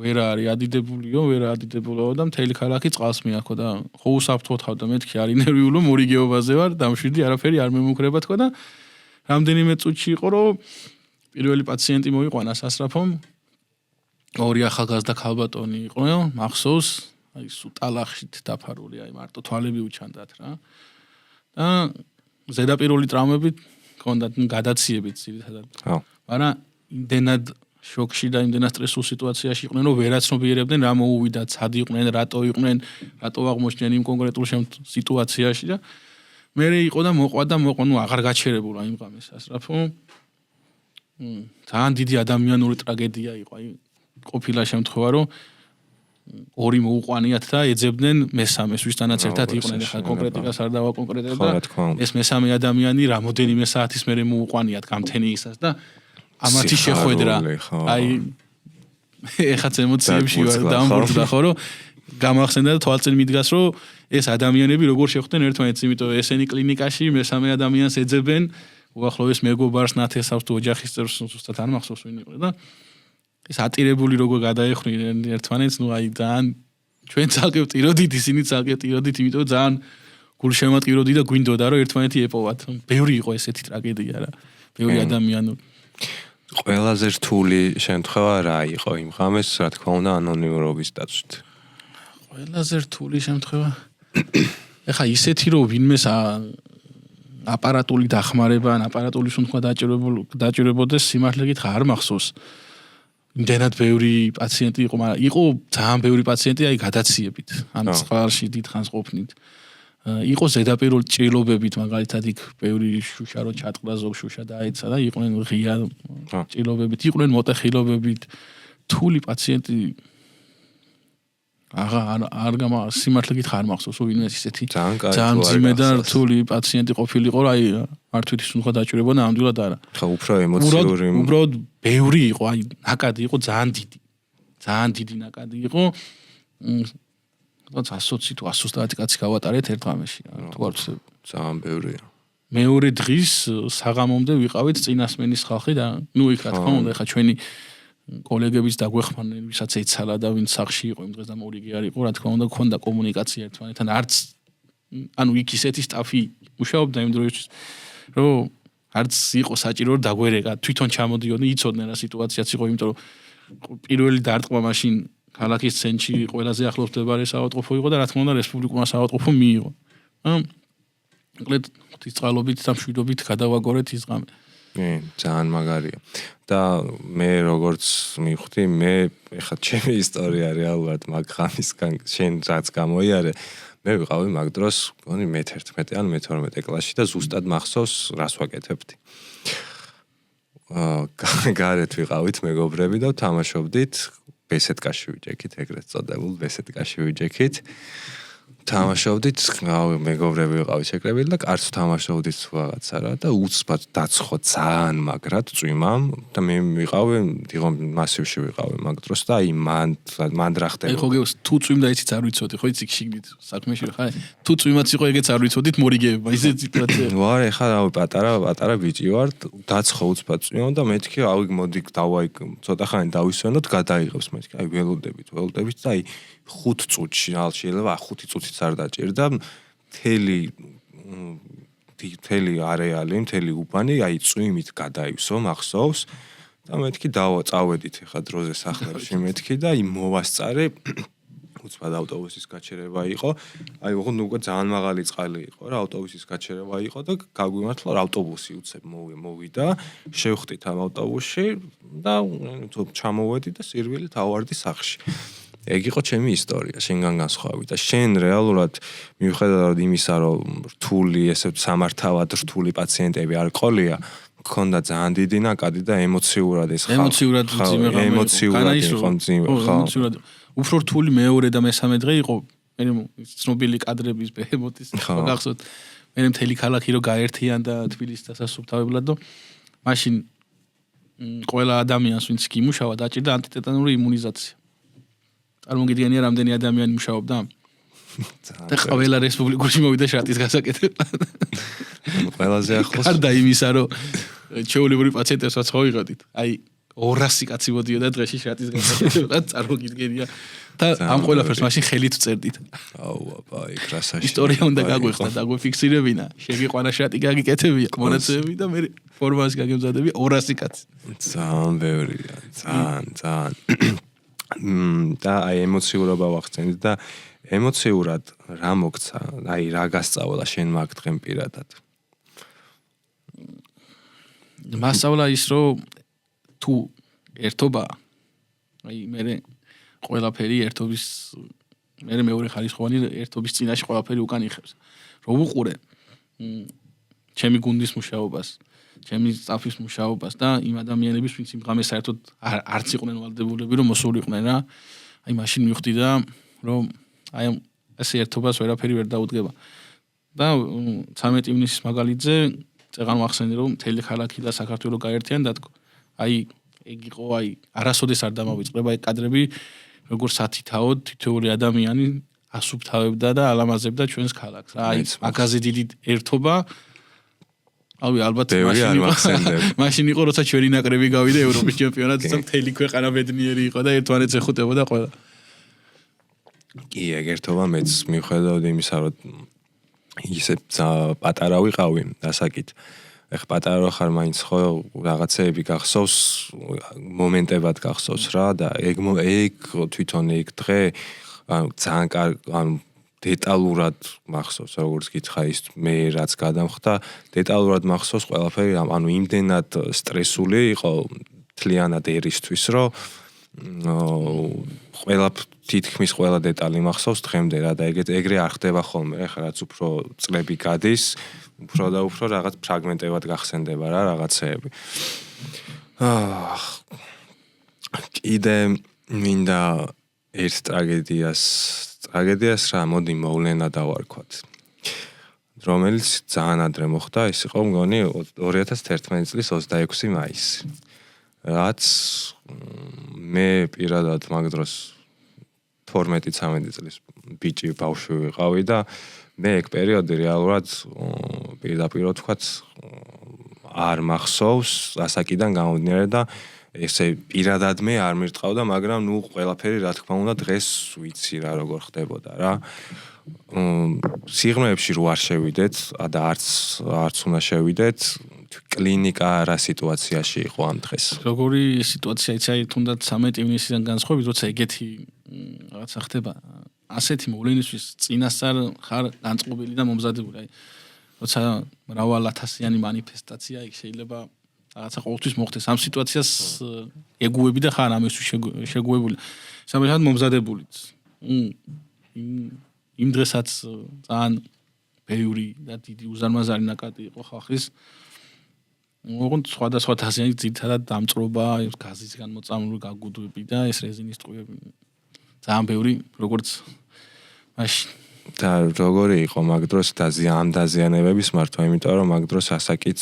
ვერ არის ადიდებულიო ვერ ადიდებულაო და მთელი ქალაქი წყალს მიაქო და ხო უსაფრთხოდ ხარ და მეთქი არის ნერვიულო მორიგეობაზე ვარ დამშვიდი არაფერი არ მემუქრება თქო და რამდენიმე წუთში იყო რომ პირველი პაციენტი მოიყვანა სასწრაფომ ორი ახალგაზრდა ქალბატონი იყო მახსოვს აი სუტალახით დაფარული აი მარტო თვალები უჩანდათ რა და ზედაპირული ტრაუმებით ჰქონდათ გადაციებით ძირითადად. ხო. მაგრამ იმდენად შოკში და იმდენად სტრესულ სიტუაციაში იყვნენ, რომ ვერაცნობიერებდნენ რა მოუვიდა, ცად იყვნენ, რატო იყვნენ, რატო აღმოჩნდნენ იმ კონკრეტულ სიტუაციაში და მე იყო და მოყვა და ნუ აღარ გაჩერებულა იმ ღამეს სასწრაფო. ძალიან დიდი ადამიანური ტრაგედია იყო, აი ყოფილა შემთხვევა, რომ ორი მოუყვანიათ და ეძებდნენ მესამეს ვისთანაც ერთად იყვნენ ხა კონკრეტიკას არ დავაკონკრეტებ და ეს მესამე ადამიანი რამოდენიმე საათის მერე მოუყვანიათ გამთენიისას და ამათი შეხვედრა აი ეხაც ემოციებში ვარ დამბურდა ხო რომ გამახსენდა და თვალწინ მიდგას რომ ეს ადამიანები როგორ შეხვდნენ ერთმანეთს იმიტომ ესენი კლინიკაში მესამე ადამიანს ეძებენ უახლოეს მეგობარს ნათესავს თუ ოჯახის წევრს ზუსტად არ მახსოვს ვინ იყო და ეს ატირებული როგორ გადაეხვნენ ერთმანეთს, ნუ აი ძალიან ჩვენ ცალკე ვტიროდით, ისინი ცალკე ვტიროდით, იმიტომ ძალიან გულშემატკივროდი და გვინდოდა რომ ერთმანეთი ეპოვათ. ბევრი იყო ესეთი ტრაგედია რა. ბევრი ადამიანი. ყველაზე რთული შემთხვევა რა იყო იმ ღამეს, რა თქმა უნდა, ანონიმურობის დაცვით. ყველაზე რთული შემთხვევა. ეხა ისეთი რომ ვინმეს აპარატული დახმარება, აპარატული სუნთქვა დაჭირებოდეს, სიმართლე გითხრა არ მახსოვს. იმდენად ბევრი პაციენტი იყო, მაგრამ იყო ძალიან ბევრი პაციენტი აი გადაციებით, ან წყალში დიდხანს ყოფნით. იყო ზედაპირული ჭრილობებით, მაგალითად იქ ბევრი შუშა რო ჩატყდა ზოგ შუშა დაეცა და იყვნენ ღია ჭრილობებით, იყვნენ მოტეხილობებით. თული პაციენტი არ სიმართლე გითხრა არ მახსოვს რომ ვინმე ისეთი ძალიან ძიმე და რთული პაციენტი ყოფილიყო რა აი მართვითი სუნთქვა დაჭირება და ნამდვილად არა ხა უფრო ემოციური უბრალოდ ბევრი იყო აი ნაკადი იყო ძალიან დიდი ნაკადი იყო თუნდაც 120 თუ 130 კაცი გავატარეთ ერთ ღამეში თუ არ ვცდები ძალიან ბევრია მეორე დღის საღამომდე ვიყავით წინასმენის ხალხი და ნუ იქ რა თქმა უნდა ხა ჩვენი კოლეგებიც დაგვეხმარნენ ვისაც ეცალა და ვინც სახში იყო იმ დღეს და მორიგი არ იყო რა თქმა უნდა ქონდა კომუნიკაცია ერთმანეთთან არც ანუ იქ ისეთი სტაფი მუშაობდა იმ დროისთვის რომ არც იყო საჭირო რომ დაგვერეკა თვითონ ჩამოდიოდნენ იცოდნენ რა სიტუაციაც იყო იმიტომ რომ პირველი დარტყმა მაშინ ქალაქის ცენტრში ყველაზე ახლოს მდებარე საავადმყოფო იყო და რა თქმა უნდა რესპუბლიკურმა საავადმყოფომ მიიღო მოკლედ ღვთისწყალობით და მშვიდობით გადავაგორეთ ის ღამე ძალიან მაგარია და მე როგორც მივხვდი მე ეხლა ჩემი ისტორია რეალურად მაგ ღამისგან შენ რაც გამოიარე მე ვიყავი მაგ დროს მგონი მე-11 ან მე-12 კლასში და ზუსტად მახსოვს რას ვაკეთებდი გარეთ ვიყავით მეგობრები და თამაშობდით ბესედკაში ვიჯექით ეგრეთ წოდებულ ბესედკაში ვიჯექით თამაშობდით მეგობრები ვიყავით შეკრებილი და კარს თამაშობდით რაღაცა რა და უცბად დაცხო ძალიან მაგრად წვიმამ და მე ვიყავი დიღო მასივში ვიყავი მაგ დროს და აი მან რა ხდება აი ხო გეოს თუ წვიმდა იცით არ ვიცოდი ხო იცი შიგნით საქმეში ხარ თუ წვიმაც იყო ეგეც არ ვიცოდით მორიგეება ისეთ სიტუაცია ვარ ეხლა რავი პატარა ბიჭი ვარ დაცხო უცბად წვიმამ და მეთქი ავი მოდი დავაი ცოტა ხანი დავისვენოთ გადაიღებს მეთქი აი ველოდებით და აი 5 წუთში შეიძლება 5 წუთიც არ დაჭირდა მთელი არეალი მთელი უბანი აი წვიმით გადაივსო მახსოვს და მეთქი წავედით ეხა დროზე სახლებში მეთქი და აი მოვასწარე უცბად ავტობუსის გაჩერება იყო აი ოღონდ უკვე ძალიან მაღალი წყალი იყო რა ავტობუსის გაჩერება იყო და გაგვიმართლა რა ავტობუსი უცებ მოვიდა შევხვდით ამ ავტობუსში და ჩამოვედი და სირვილით ავარდი სახლში ეგ იყო ჩემი ისტორია შენგან განსხვავებით და შენ რეალურად მიუხედავად იმისა რომ რთული ესე სამართავად რთული პაციენტები არ ყოლია მქონდა ძალიან დიდი ნაკადი და ემოციურად ეს ემოციურად უფრო რთული მეორე და მესამე დღე იყო მე ცნობილი კადრების ბეჰემოთის გახსოვთ მე მთელი ქალაქი რო გაერთიან და თბილისის დასასუფთავებლად და მაშინ ყველა ადამიანს ვინც კი იმუშავა დაჭირდა ანტიტეტანური იმუნიზაცია წარმოგიდგენია რამდენი ადამიანი მუშაობდა და ყველა რესპუბლიკურში მოვიდა შატის გასაკეთებლად ყველაზე ახლოს გარდა იმისა რომ ჩვეულებრივი პაციენტებსაც ხო ვიღოდით აი 200 კაცი მოდიოდა დღეში შატის გასაკეთებლად წარმოგიდგენია და ამ ყველაფერს მაშინ ხელით ვწერდით აუ აბა იქ რასაში ისტორია უნდა გაგვეხსნა და გვიფიქსირებინა შეგიყვანა შატი გაგიკეთებია მონაცემები და მე ფორმას გაგემზადები 200 კაცი ძალიან ბევრია ძალიან და აი ემოციურობა ვახცენით და ემოციურად რა მოგცა აი რა გასწავლა შენ მაგ დღემ პირადად მასწავლა ის რომ თუ ერთობა აი მე ყველაფერი ერთობის მე მეორე ხარისხოვანი ერთობის წინაშე ყველაფერი უკან იხევს რომ უყურე ჩემი გუნდის მუშაობას ჩემი სტაფის მუშაობას და იმ ადამიანების ვინც იმ ღამეს საერთოდ არც იყვნენ ვალდებულები რომ მოსულიყვნენ რა აი მაშინ მივხვდი და რომ აი ესე ერთობას ვერაფერი ვერ დაუდგება და 13 ივნისის მაგალითზე წეღან ვახსენე რომ მთელი ქალაქი და საქართველო გაერთიან და აი ეგ იყო აი არასოდეს არ დამავიწყდება აი კადრები როგორ სათითაოდ თითოეული ადამიანი ასუფთავებდა და ალამაზებდა ჩვენს ქალაქს რა აი მაგაზე დიდი ერთობა ავი ალბათ მაშინ იყო როცა ჩვენი ნაკრები გავიდა ევროპის ჩემპიონატზე და მთელი ქვეყანა ბედნიერი იყო და ერთმანეთს ეხუტებოდა ყველა კი ეგ ერთობა მეც მიუხედავად იმისა რომ ისე პატარა ვიყავი დასაკით ეხ პატარა ხარ მაინც ხო რაღაცეები გახსოვს მომენტებად გახსოვს რა და ეგ თვითონ ეგ დღე ძალიან კარგი დეტალურად მახსოვს როგორც გითხრა ის მე რაც გადამხდა დეტალურად მახსოვს ყველაფერი ანუ იმდენად სტრესული იყო თლიანად ერისთვის რომ ყველა თითქმის ყველა დეტალი მახსოვს დღემდე რა და ეგრე არ ხდება ხოლმე ეხლა რაც უფრო წლები გადის უფრო და უფრო რაღაც ფრაგმენტებად გახსენდება რა რაღაცეები კიდე მინდა ერთ ტრაგედიას რა მოდი მოვლენა დავარქვათ რომელიც ძალიან ადრე მოხდა ეს იყო მგონი 2011 წლის 26 მაისი რაც მე პირადად მაგ დროს 12-13 წლის ბიჭი ბავშვი ვიყავი და მე ეგ პერიოდი რეალურად პირდაპირ ვთქვათ არ მახსოვს ასაკიდან გამოდნარე და ესე პირადად მე არ მირტყავდა, მაგრამ ნუ ყველაფერი რა თქმა უნდა დღეს ვიცი რა როგორ ხდებოდა რა. სიღრმეებში რო არ შევიდეთ და არც უნდა შევიდეთ, კლინიკა რა სიტუაციაში იყო ამ დღეს? როგორი სიტუაცია იცი, აი თუნდაც 13 ივნისიდან განსხვავებით, როცა ეგეთი რაღაცა ხდება, ასეთი მოვლენისთვის წინასწარ ხარ განწყობილი და მომზადებული, აი როცა მრავალათასიანი მანიფესტაცია იქ შეიძლება რაღაცა ყოველთვის მოხდეს ამ სიტუაციას ეგუები და ხარ ამისთვის შეგუებული. სამეცნიერო მომზადებულიც. იმ დღესაც ძალიან ბევრი და დიდი უზარმაზარი ნაკადი იყო ხალხის. ოღონდ სხვადასხვა თასიანი ძირითადად დამწრობა, გაზის განმოწამული გაგუდვები და ეს რეზინის ტყუები. ძალიან ბევრი როგორც მაშინ და როგორი იყო მაგ დროს ამ დაზიანებების მართვა, იმიტომ რომ მაგ დროს ასაკიც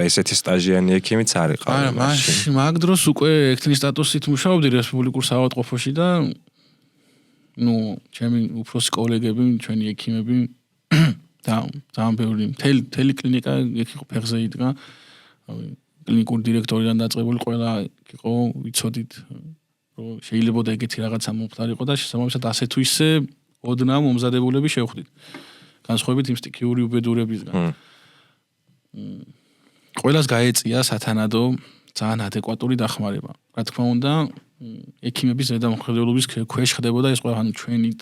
ესეთი სტაჟიანი ექიმიც არ იყავდა მაშინ. მაგ დროს უკვე ექიმის სტატუსით მუშაობდი რესპუბლიკურ საავადმყოფოში და ნუ ჩემი უფროსი კოლეგები, ჩვენი ექიმები და ძალიან ბევრი მთელი კლინიკა იქ იყო ფეხზე იდგა. კლინიკური დირექტორიდან დაწყებული ყველა იყო ვიცოდით რომ შეიძლება ეგეთი რაღაცა მომხდარიყო და შესაბამისად ასე თუ ისე ოდნავ მომზადებულები შევხვდით. განსხვავებით იმ სტიქიური უბედურებისგან. ყველას გაეწია სათანადო ძალიან ადეკვატური დახმარება. რა თქმა უნდა, ექიმების ზედამხედველობის ქვეშ ხდებოდა ეს ყველა, ანუ ჩვენით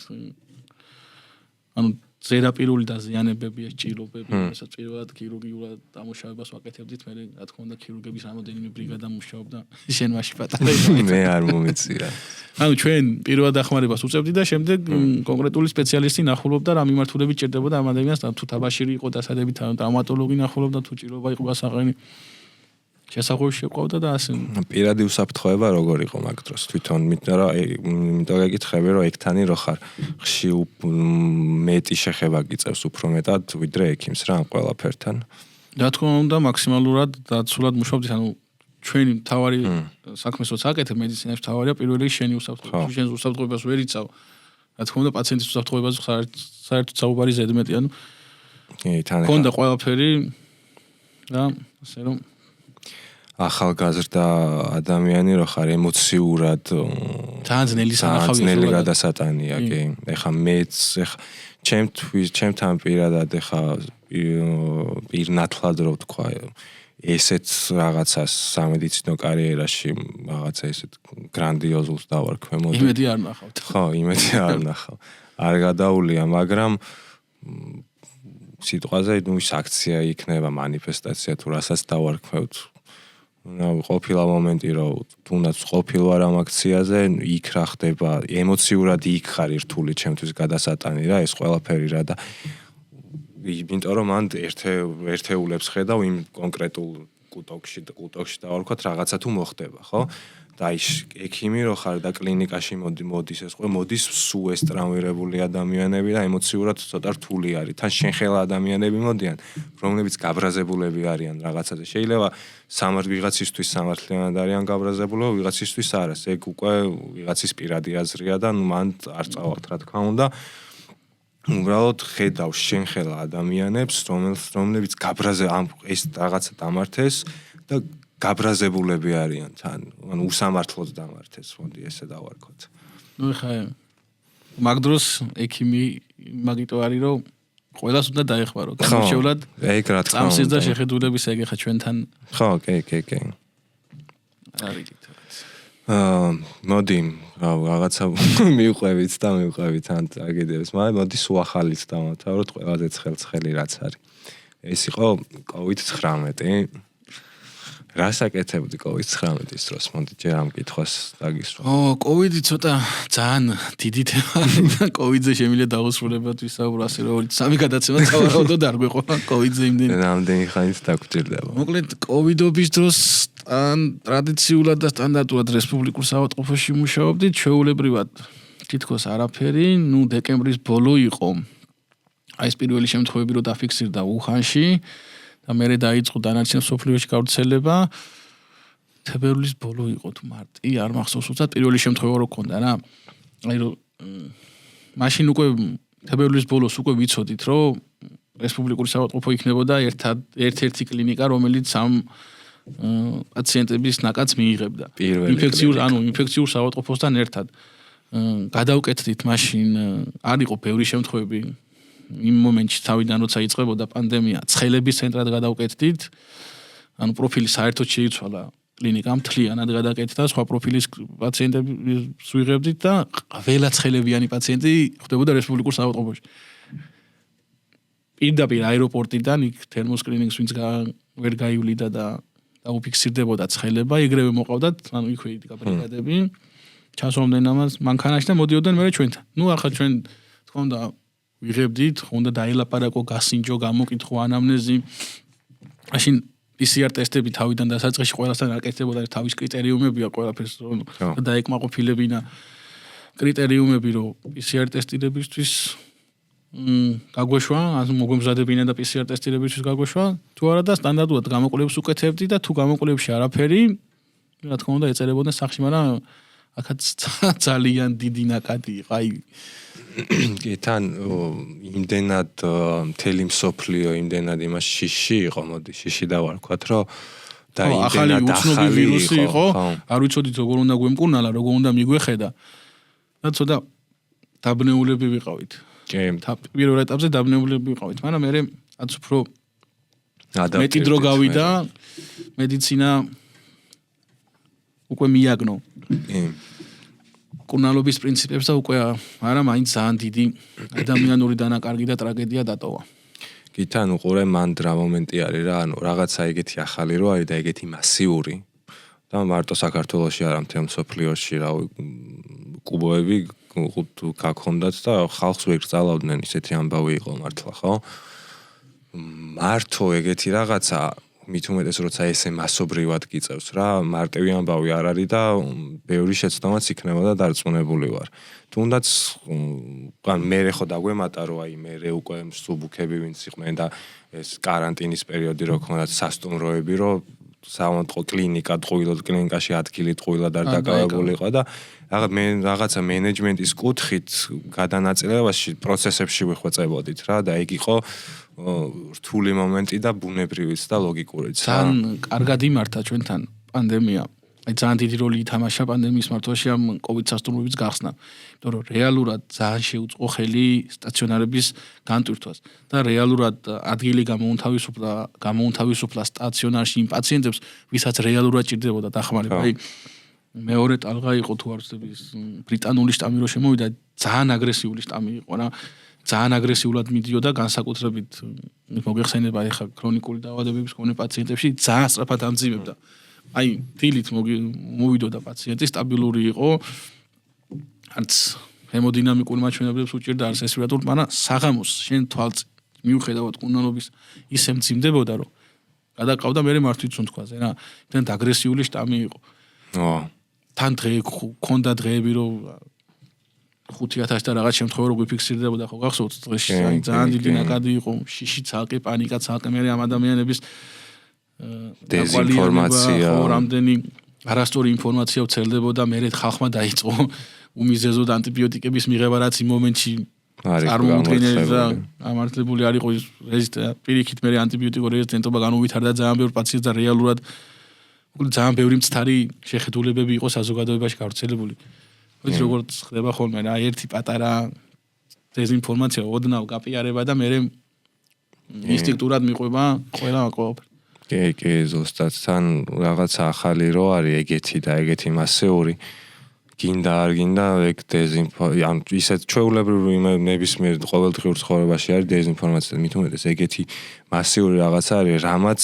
ანუ ზედაპირული დაზიანებები, ჭირობები, რასაც პირველად ქირურგიულად დამუშავებას ვაკეთებდით, მე რა თქმა უნდა ქირურგების რამოდენიმე ბრიგადა მუშაობდა. შენ მაშინ პატარა იყო. მე არ მომეწია. ანუ ჩვენ პირველად დახმარებას უწევდი და შემდეგ კონკრეტული სპეციალისტი ნახულობდა რა მიმართულებით ჭირდებოდა ამ ადამიანს, თუ თაბაშირი იყო დასადებით, ტრავმატოლოგი ნახულობდა, თუ ჭირობა იყო გასაყრენი. შესაძლოა შეყვავდა და ასე. პირადი უსაფრთხოება როგორ იყო მაგ დროს თვითონ, იმიტომ გეკითხები რომ ეგთანი რო ხარ, ხში მეტი შეხება გიწევს უფრო მეტად ვიდრე ექიმს რა ამ ყველაფერთან. რა თქმა უნდა, მაქსიმალურად დაცულად მუშაობდით, ანუ ჩვენი მთავარი საქმეს როცა აკეთებ მედიცინაში მთავარია პირველი შენი უსაფრთხოება. შენ უსაფრთხოებას ვერ იცავ. რა თქმა უნდა, პაციენტის უსაფრთხოებაზე საერთოდ საუბარი ზედმეტი, ანუ ქონდა ყველაფერი და ასე რომ ახალგაზრდა ადამიანი რო ხარ ემოციურად ძალიან ძნელი გადასატანია, კი. ეხა მეც ჩემთან პირადად ეხა პირნათლად რო ვთქვა ესეც რაღაცას სამედიცინო კარიერაში რაღაცა ესეთ გრანდიოზულს დავარქვე მოდი. იმედი არ ნახავთ. ხო, იმედი არ ნახავ. არ გადაულია, მაგრამ სიტყვაზე ნუ ის აქცია იქნება, მანიფესტაცია თუ რასაც დავარქვევთ. ყოფილა მომენტი რომ თუნდაც ყოფილ ვარ ამ აქციაზე, იქ რა ხდება, ემოციურად იქ ხარ რთული ჩემთვის გადასატანი რა, ეს ყველაფერი რა და იმიტომ რომ მან ერთეულებს ხედავ იმ კონკრეტულ კუტოკში დავარქვათ რაღაცა თუ მოხდება, ხო? და ის ექიმი რო ხარ და კლინიკაში მოდის ეს ყველა მოდის სულ ეს ტრამვირებული ადამიანები და ემოციურად ცოტა რთული არის. თან შენხელა ადამიანები მოდიან, რომლებიც გაბრაზებულები არიან რაღაცაზე. შეიძლება ვიღაცისთვის სამართლიანად არიან გაბრაზებულები, ვიღაცისთვის არა. ეგ უკვე ვიღაცის პირადი აზრია და მან არ წავალთ რა თქმა უნდა. უბრალოდ ხედავ შენხელა ადამიანებს, რომლებიც ეს რაღაცა დამართეს და გაბრაზებულები არიან თან, ანუ უსამართლოდ დამართეს, მოდი ესე დავარქვათ. ნუ ხა მაგ დროს ექიმი მაგიტო არის რომ ყველას უნდა დაეხმარო, გამორჩეულად. ეგ რა თქმა უნდა. წამსის და შეხედულების ეგ ხა ჩვენთან. ხო, კი. არის კიდე. მოდი, რაღაცა მივყვევით და მივყვევით ან აგედებს, მაგრამ მოდი სულ ახალიც დავამთავროთ, ყველაზე ცხელი რაც არის. ეს იყო COVID-19. რას აკეთებდი COVID-19-ის დროს? მოდი ჯერ ამ კითხვას დაგისვა. COVID-ი ცოტა ძალიან დიდი თემაა და COVID-ზე შემიძლია დაუსრულებად ვისაუბრო, ასე რომ 2-3 გადაცემა დავარავდო და არ გვეყოლა COVID-ზე იმდენი. რამდენი ხანით დაგჭირდება? მოკლედ COVID-ობის დროს ტრადიციულად და სტანდარტულად რესპუბლიკურ საავადმყოფოში მუშაობდი, ჩვეულებრივად თითქოს არაფერი, ნუ დეკემბრის ბოლო იყო. აი ეს პირველი შემთხვევები რო დაფიქსირდა უხანში და მერე დაიწყო დანარჩენ სოფლიოში გავრცელება. თებერვლის ბოლო იყო თუ მარტი, არ მახსოვს უცად პირველი შემთხვევა რო ქონდა რა. აი რომ მაშინ უკვე თებერვლის ბოლოს უკვე ვიცოდით, რომ რესპუბლიკური საავადმყოფო იქნებოდა ერთ-ერთი კლინიკა, რომელიც ამ პაციენტების ნაკადს მიიღებდა. ინფექციურ საავადმყოფოსთან ერთად. გადავკეთდით მაშინ არ იყო ბევრი შემთხვევები იმ მომენტში თავიდან როცა იწყებოდა პანდემია, ცხელების ცენტრად გადავკეთდით. ანუ პროფილი საერთოდ შეიცვალა კლინიკამ მთლიანად გადაკეთდა, სხვა პროფილის პაციენტებს ვიღებდით და ყველა ცხელებიანი პაციენტი ხდებოდა რესპუბლიკურ საავადმყოფოში. პირდაპირ აეროპორტიდან იქ თერმოს კლინიკს ვინც ვერ გაივლიდა და დაუფიქსირდებოდა ცხელება, ეგრევე მოყავდათ, ანუ იქვე იდგა ბრიგადები, ჩასვამდნენ ამას მანქანაში და მოდიოდნენ მერე ჩვენთან. ნუ ახლა ჩვენ თქო უნდა ვიღებდით, უნდა დაელაპარაკო, გასინჯო, გამოკითხო ანამნეზი. მაშინ PCR ტესტები თავიდან დასაწყისში ყველასთან აკეთებოდა, თავის კრიტერიუმებია ყველაფერს რომ დაეკმაყოფილებინა კრიტერიუმები რომ PCR ტესტირებისთვის გაგვეშვა, ან მოგვემზადებინა და PCR ტესტირებისთვის გაგვეშვა, თუ არა და სტანდარტულად გამოკვლევებს უკეთებდი და თუ გამოკვლევებში არაფერი, რა თქმა უნდა ეწერებოდნენ სახში, მაგრამ აქაც ძალიან დიდი ნაკადი იყო, აი კი თან იმდენად მთელი მსოფლიო იმდენად იმას შიში იყო, მოდი შიში დავარქვათ, რომ და იმდენად ახალი ვირუსი იყო, არ ვიცოდით როგორ უნდა გვემკურნალა, როგორ უნდა მიგვეხედა და ცოტა დაბნეულები ვიყავით. კი, პირველ ეტაპზე დაბნეულები ვიყავით, მაგრამ მე რაც უფრო მეტი დრო გავიდა, მედიცინა უკვე მიაგნო. კურნალობის პრინციპებს და უკვე არა მაინც ძალიან დიდი ადამიანური დანაკარგი და ტრაგედია დატოვა. კი თან უყურე მან რა მომენტი არის რა, ანუ რაღაცა ეგეთი ახალი რო არის და ეგეთი მასიური და მარტო საქართველოში არა მთელ მსოფლიოში რა კუბოები გაქონდათ და ხალხს ვეკრძალავდნენ ისეთი ამბავი იყო მართლა ხო? მართო ეგეთი რაღაცა მით უმეტეს როცა ესე მასობრივად გიწევს რა, მარტივი ამბავი არ არის და ბევრი შეცდომაც იქნებოდა დარწმუნებული ვარ. თუნდაც მე ხო დაგვემატა რომ აი მე უკვე მსუბუქები ვინც იყვნენ და ეს კარანტინის პერიოდი რო ქონდათ სასტუმროები რო საავადმყოფო კლინიკა ტყუილად კლინიკაში ადგილი ტყუილად არ დაკავებულიყო და რაღაცა მენეჯმენტის კუთხით გადანაწილებაში პროცესებში ვიხვეწებოდით რა და ეგ იყო რთული მომენტი და ბუნებრივიც და ლოგიკურიც. ძალიან კარგად იმართა ჩვენთან პანდემია. აი ძალიან დიდი როლი ითამაშა პანდემიის მართვაში ამ COVID სასტუმროების გახსნა. იმიტომ რომ რეალურად ძალიან შეუწყო ხელი სტაციონარების განტვირთვას და რეალურად ადგილი გამოუნთავისუფლა სტაციონარში იმ პაციენტებს, ვისაც რეალურად ჭირდებოდა დახმარება. აი მეორე ტალღა იყო თუ არ ვცდები ბრიტანული შტამი რო შემოვიდა, ძალიან აგრესიული შტამი იყო რა. ძალიან აგრესიულად მიდიოდა განსაკუთრებით მოგეხსენება ეხა ქრონიკული დაავადებების მქონე პაციენტებში ძალიან სწრაფად ამძიმებდა. აი დილით მოვიდოდა პაციენტი სტაბილური იყო, არც ჰემოდინამიკურ მაჩვენებლებს უჭირდა, არც რესპირატორულ, მაგრამ საღამოს შენ თვალწინ მიუხედავად კურნალობის ისე მძიმდებოდა, რომ გადაყავდა მე მართვით თქواზე რა. თან აგრესიული შტამი იყო. თან დღე ქონდა დღეები რომ 5000 და რაღაც შემთხვევა რო გვიფიქსირდებოდა ხო გახსოვთ დღეში ძალიან დიდი ნაკადი იყო შიში ცალკე პანიკა ცალკე მე ამ ადამიანების დეზინფორმაცია ხო რამდენი არასწორი ინფორმაცია ვცელდებოდა მე ხალხმა დაიწყო უმიზეზოდ ანტიბიოტიკების მიღება რაც იმ მომენტში წარმოუდგენელი და ამართლებული არ იყო პირიქით მე ანტიბიოტიკო რეზისტენტობა განუვითარდა ძალიან ბევრ პაციენტს და რეალურად ძალიან ბევრი მცდარი შეხედულებები იყო საზოგადოებაში გავრცელებული. ვიცი როგორც ხდება ხოლმე რა ერთი პატარა დეზინფორმაცია ოდნავ გაპიარება და მე ინსტინქტურად მიყვება ყველაფერი. კი, ზუსტად თან რაღაცა ახალი რო არის ეგეთი და ეგეთი მასიური გინდა არ გინდა ეგ დეზინფორმაცია ან ისეთ ჩვეულებრივი ნებისმიერ ყოველდღიურ ცხოვრებაში არის დეზინფორმაცია მით უმეტეს ეგეთი მასიური რაღაცა არის რამაც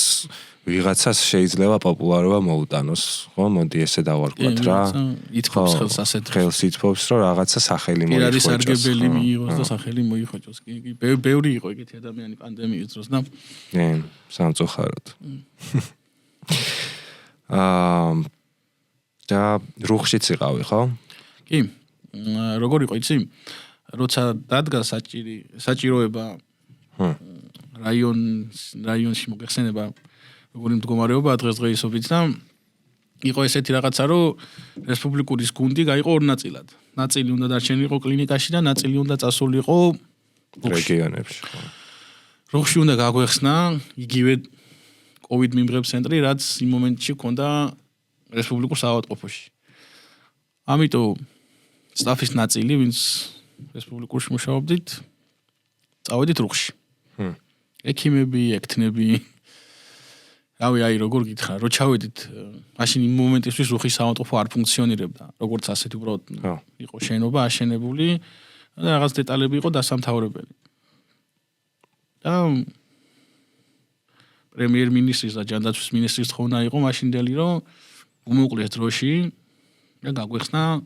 ვიღაცას შეიძლება პოპულარობა მოუტანოს, ხო? მოდი ესე დავარქვათ რა. ითხოვს ხელს ასეთ. ხელს ითხოვს, რომ რაღაცა სახელი მოიხოჭოს. პირადი სარგებელი მიიღოს და სახელი მოიხოჭოს. კი, ბევრი იყო ეგეთი ადამიანი პანდემიის დროს და სამწუხაროდ. და რუხშიც იყავი, ხო? კი. როგორ იყო, იცი? როცა დადგა საჭიროება რაიონში მოგეხსენება როგორი მდგომარეობა დღესდღეობით და იყო ესეთი რაღაცა რომ რესპუბლიკური გუნდი გაიყო ორ ნაწილად. ნაწილი უნდა დარჩენილიყო კლინიკაში და ნაწილი უნდა წასულიყო რეგიონებში. რუხში უნდა გაგვეხსნა იგივე COVID მიმღებ ცენტრი, რაც იმ მომენტში ქონდა რესპუბლიკურ საავადმყოფოში. ამიტომ სტაფის ნაწილი, ვინც რესპუბლიკურში მუშაობდით, წავედით რუხში. ექიმები, ექთნები. აი როგორ გითხრა, რო ჩავედით, მაშინ იმ მომენტისთვის რუხის საავადმყოფო არ ფუნქციონირებდა, როგორც ასეთი უბრალოდ იყო შენობა აშენებული და რაღაც დეტალები იყო დასამთავრებელი. და პრემიერ-მინისტრის და ჯანდაცვის მინისტრის თხოვნა იყო მაშინდელი, რომ უმოკლეს დროში და გაგვეხსნა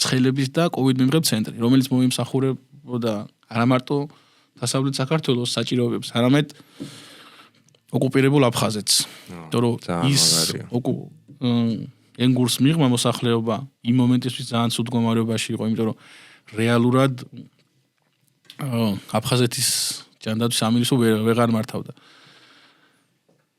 ცხელების და COVID მიმღებ ცენტრი, რომელიც მოიმსახურებოდა არა მარტო დასავლეთ საქართველოს საჭიროებებს, არამედ ოკუპირებულ აფხაზეთს. იმიტომ ის ენგურს მიღმა მოსახლეობა იმ მომენტისთვის ძალიან ცუდ მდგომარეობაში იყო, იმიტომ რომ რეალურად აფხაზეთის ჯანდაცვის სამინისტრო ვეღარ მართავდა.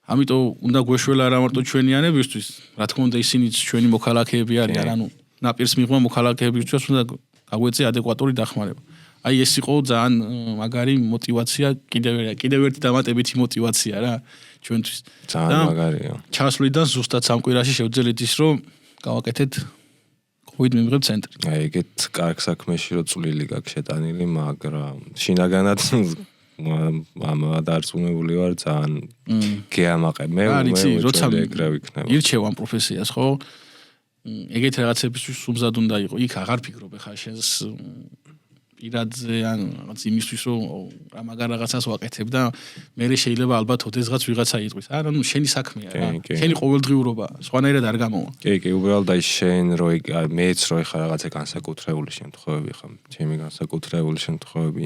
ამიტომ უნდა გვეშველა არა მარტო ჩვენიანებისთვის, რა თქმა უნდა ისინიც ჩვენი მოქალაქეები არიან, ანუ ნაპირს მიღმა მოქალაქეებისთვის უნდა გაგვეწია ადეკვატური დახმარება. აი ეს იყო ძალიან მაგარი мотиваცია, კიდევ ერთი დამატებითი мотиваცია რა ჩვენთვის. ძალიან მაგარია. ჩასვლიდან ზუსტად სამკვირაში შევძელით ის, რომ გავაკეთეთ COVID მიმღებ ცენტრი. აი ეგეთ კარგ საქმეში რო წვლილი გაქვს შეტანილი, მაგრამ შინაგანად ამ დარწმუნებული ვარ ძალიან გეამაყებ მე როცა ეგრე ვიქნება. ირჩევ ამ პროფესიას, ხო? ეგეთ რაღაცებისთვის უმზად უნდა იყო. იქ აღარ ფიქრობ ხა შენს პირადზე ან რაღაც იმისთვის რომ მაგარ რაღაცას ვაკეთებ და მე შეიძლება ალბათ ოდესღაც ვიღაცა იტყვის. არა, ნუ შენი საქმეა რა. შენი ყოველდღიურობა, სხვანაირად არ გამოვა. კი, უბრალოდ აი შენ რო მეც რო ხარ რაღაცა განსაკუთრებული შემთხვევები ხარ, ჩემი განსაკუთრებული შემთხვევები